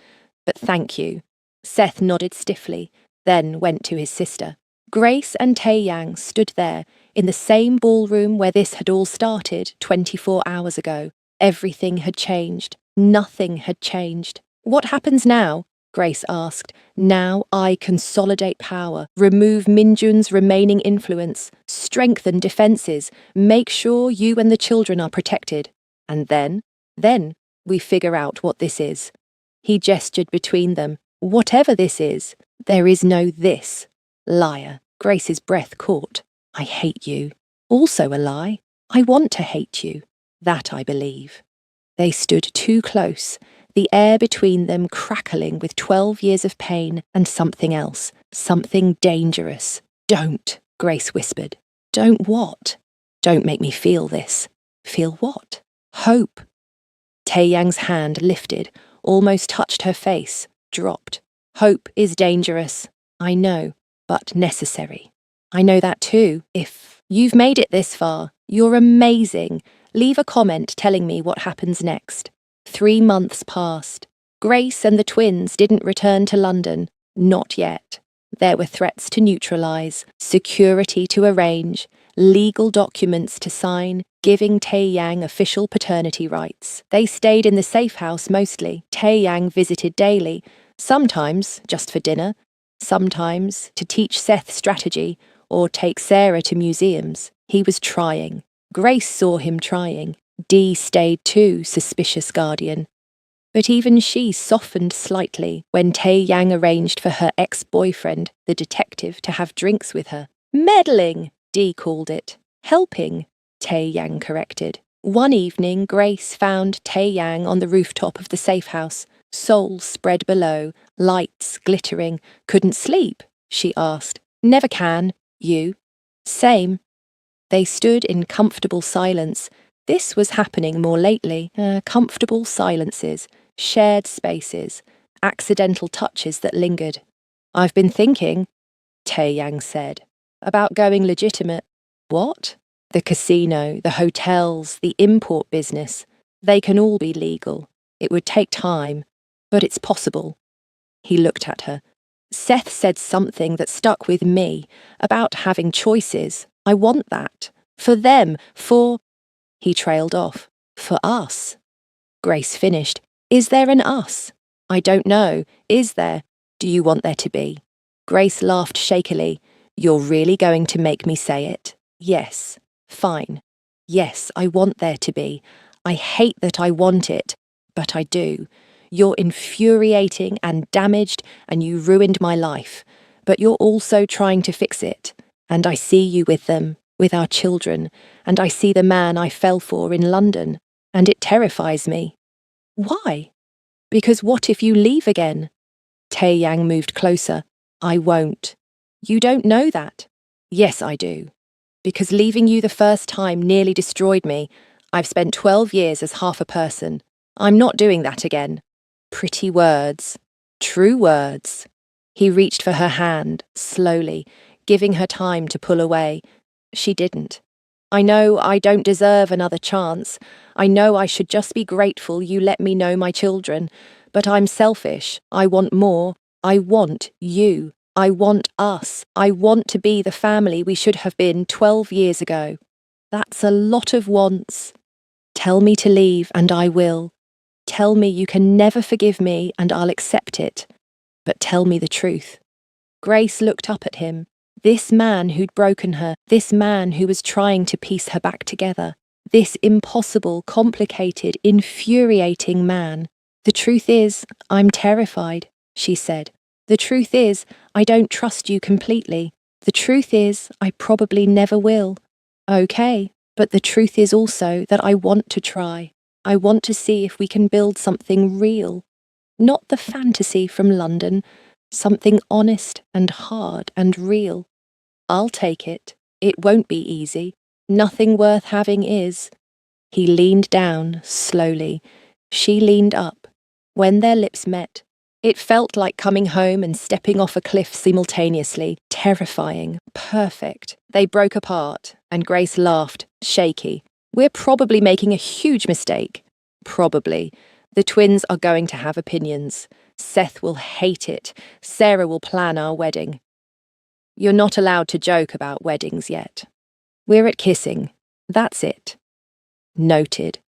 but thank you." Seth nodded stiffly, then went to his sister. Grace and Tae-yang stood there, in the same ballroom where this had all started 24 hours ago. Everything had changed. Nothing had changed. "What happens now?" Grace asked. "Now I consolidate power, remove Minjun's remaining influence, strengthen defences, make sure you and the children are protected. And then we figure out what this is." He gestured between them. "Whatever this is, there is no this." "Liar." Grace's breath caught. "I hate you." "Also a lie. I want to hate you." "That I believe." They stood too close, the air between them crackling with 12 years of pain and something else, something dangerous. Don't, Grace whispered. Don't what? Don't make me feel this. Feel what? Hope. Taeyang's hand lifted, almost touched her face, dropped. Hope is dangerous. I know, but necessary. I know that too. If you've made it this far, you're amazing. Leave a comment telling me what happens next. 3 months passed. Grace and the twins didn't return to London. Not yet. There were threats to neutralise, security to arrange, legal documents to sign, giving Taeyang official paternity rights. They stayed in the safe house mostly. Taeyang visited daily, sometimes just for dinner, sometimes to teach Seth strategy or take Sarah to museums. He was trying. Grace saw him trying. Dee stayed too, suspicious guardian. But even she softened slightly when Taeyang arranged for her ex-boyfriend, the detective, to have drinks with her. Meddling, Dee called it. Helping, Taeyang corrected. One evening, Grace found Taeyang on the rooftop of the safe house, soul spread below, lights glittering. Couldn't sleep, she asked. Never can. You? Same. They stood in comfortable silence. This was happening more lately. Comfortable silences, shared spaces, accidental touches that lingered. I've been thinking, Taeyang said, about going legitimate. What? The casino, the hotels, the import business. They can all be legal. It would take time, but it's possible. He looked at her. Seth said something that stuck with me, about having choices. I want that. For them, for... He trailed off. For us. Grace finished. Is there an us? I don't know. Is there? Do you want there to be? Grace laughed shakily. You're really going to make me say it? Yes. Fine. Yes, I want there to be. I hate that I want it, but I do. You're infuriating and damaged, and you ruined my life. But you're also trying to fix it. And I see you with them, with our children, and I see the man I fell for in London, and it terrifies me. Why? Because what if you leave again? Taeyang moved closer. I won't. You don't know that. Yes, I do. Because leaving you the first time nearly destroyed me. I've spent 12 years as half a person. I'm not doing that again. Pretty words. True words. He reached for her hand, slowly, giving her time to pull away. She didn't. I know I don't deserve another chance. I know I should just be grateful you let me know my children. But I'm selfish. I want more. I want you. I want us. I want to be the family we should have been 12 years ago. That's a lot of wants. Tell me to leave and I will. Tell me you can never forgive me and I'll accept it. But tell me the truth. Grace looked up at him. This man who'd broken her, this man who was trying to piece her back together, this impossible, complicated, infuriating man. The truth is, I'm terrified, she said. The truth is, I don't trust you completely. The truth is, I probably never will. Okay, but the truth is also that I want to try. I want to see if we can build something real. Not the fantasy from London, something honest and hard and real. I'll take it. It won't be easy. Nothing worth having is. He leaned down, slowly. She leaned up. When their lips met, it felt like coming home and stepping off a cliff simultaneously, terrifying, perfect. They broke apart, and Grace laughed, shaky. We're probably making a huge mistake. Probably. The twins are going to have opinions. Seth will hate it. Sarah will plan our wedding. You're not allowed to joke about weddings yet. We're at kissing. That's it. Noted.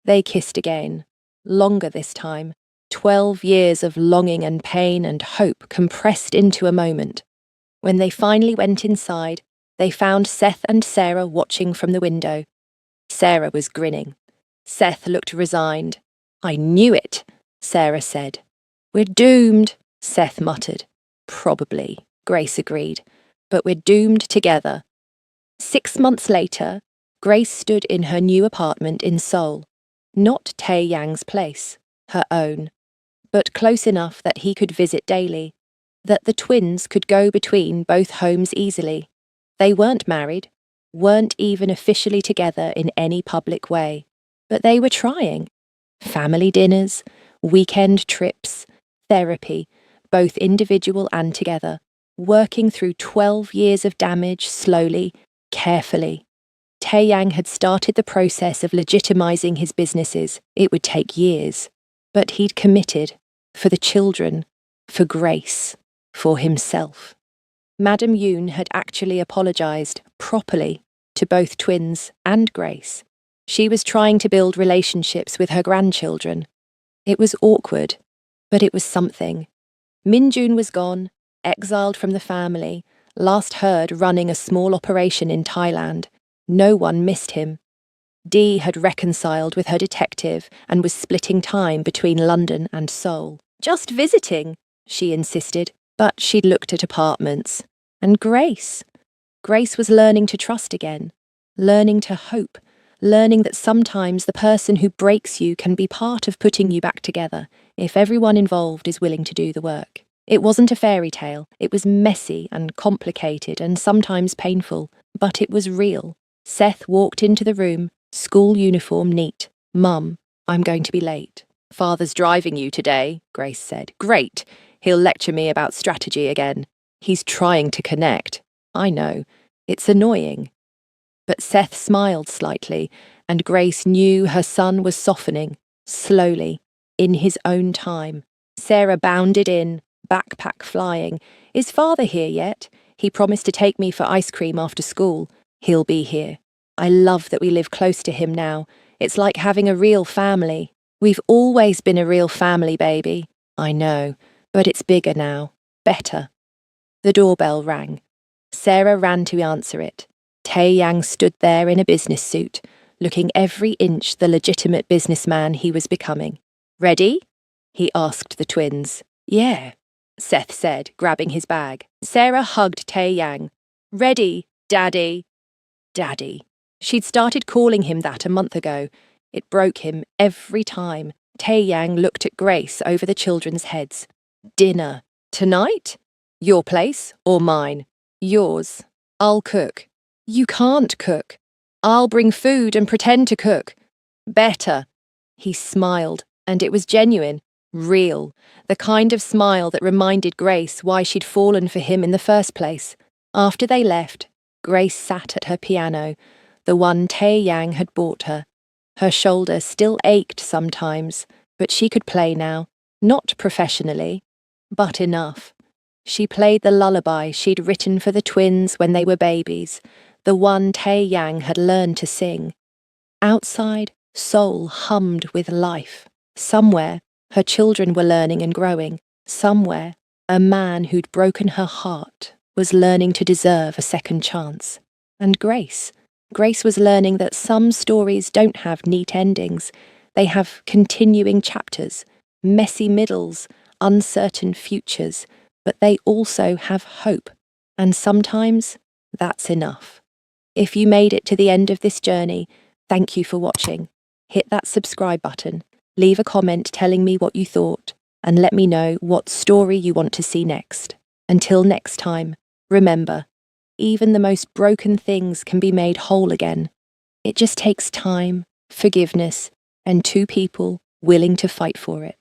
They kissed again. Longer this time. 12 years of longing and pain and hope compressed into a moment. When they finally went inside, they found Seth and Sarah watching from the window. Sarah was grinning. Seth looked resigned. I knew it, Sarah said. We're doomed, Seth muttered. Probably, Grace agreed. But we're doomed together. 6 months later, Grace stood in her new apartment in Seoul. Not Taeyang's place. her own, but close enough that he could visit daily, that the twins could go between both homes easily. They weren't married, weren't even officially together in any public way, but they were trying. Family dinners, weekend trips, therapy, both individual and together, working through 12 years of damage slowly, carefully. Taeyang had started the process of legitimizing his businesses. It would take years, but he'd committed for the children, for Grace, for himself. Madame Yoon had actually apologized properly to both twins and Grace. She was trying to build relationships with her grandchildren. It was awkward, but it was something. Minjun was gone, exiled from the family, last heard running a small operation in Thailand. No one missed him. Dee had reconciled with her detective and was splitting time between London and Seoul. Just visiting, she insisted, but she'd looked at apartments. And Grace? Grace was learning to trust again, learning to hope, learning that sometimes the person who breaks you can be part of putting you back together if everyone involved is willing to do the work. It wasn't a fairy tale. It was messy and complicated and sometimes painful, but it was real. Seth walked into the room, school uniform neat. "Mum, I'm going to be late." "Father's driving you today," Grace said. "Great. He'll lecture me about strategy again. He's trying to connect." "I know. It's annoying." But Seth smiled slightly, and Grace knew her son was softening, slowly, in his own time. Sarah bounded in, backpack flying. "Is father here yet? He promised to take me for ice cream after school. He'll be here. I love that we live close to him now. It's like having a real family. We've always been a real family, baby." "I know, but it's bigger now. Better." The doorbell rang. Sarah ran to answer it. Taeyang stood there in a business suit, looking every inch the legitimate businessman he was becoming. "Ready?" he asked the twins. "Yeah," Seth said, grabbing his bag. Sarah hugged Taeyang. "Ready, Daddy." Daddy. She'd started calling him that a month ago. It broke him every time. Taeyang looked at Grace over the children's heads. "Dinner. Tonight? Your place or mine?" "Yours. I'll cook." "You can't cook." "I'll bring food and pretend to cook." "Better." He smiled, and it was genuine, real, the kind of smile that reminded Grace why she'd fallen for him in the first place. After they left, Grace sat at her piano, the one Taeyang had bought her. Her shoulder still ached sometimes, but she could play now, not professionally, but enough. She played the lullaby she'd written for the twins when they were babies, the one Taeyang had learned to sing. Outside, Seoul hummed with life. Somewhere, her children were learning and growing. Somewhere, a man who'd broken her heart was learning to deserve a second chance. And Grace was learning that some stories don't have neat endings. They have continuing chapters, messy middles, uncertain futures, but they also have hope. And sometimes that's enough. If you made it to the end of this journey, thank you for watching. Hit that subscribe button, leave a comment telling me what you thought, and let me know what story you want to see next. Until next time, remember, even the most broken things can be made whole again. It just takes time, forgiveness, and two people willing to fight for it.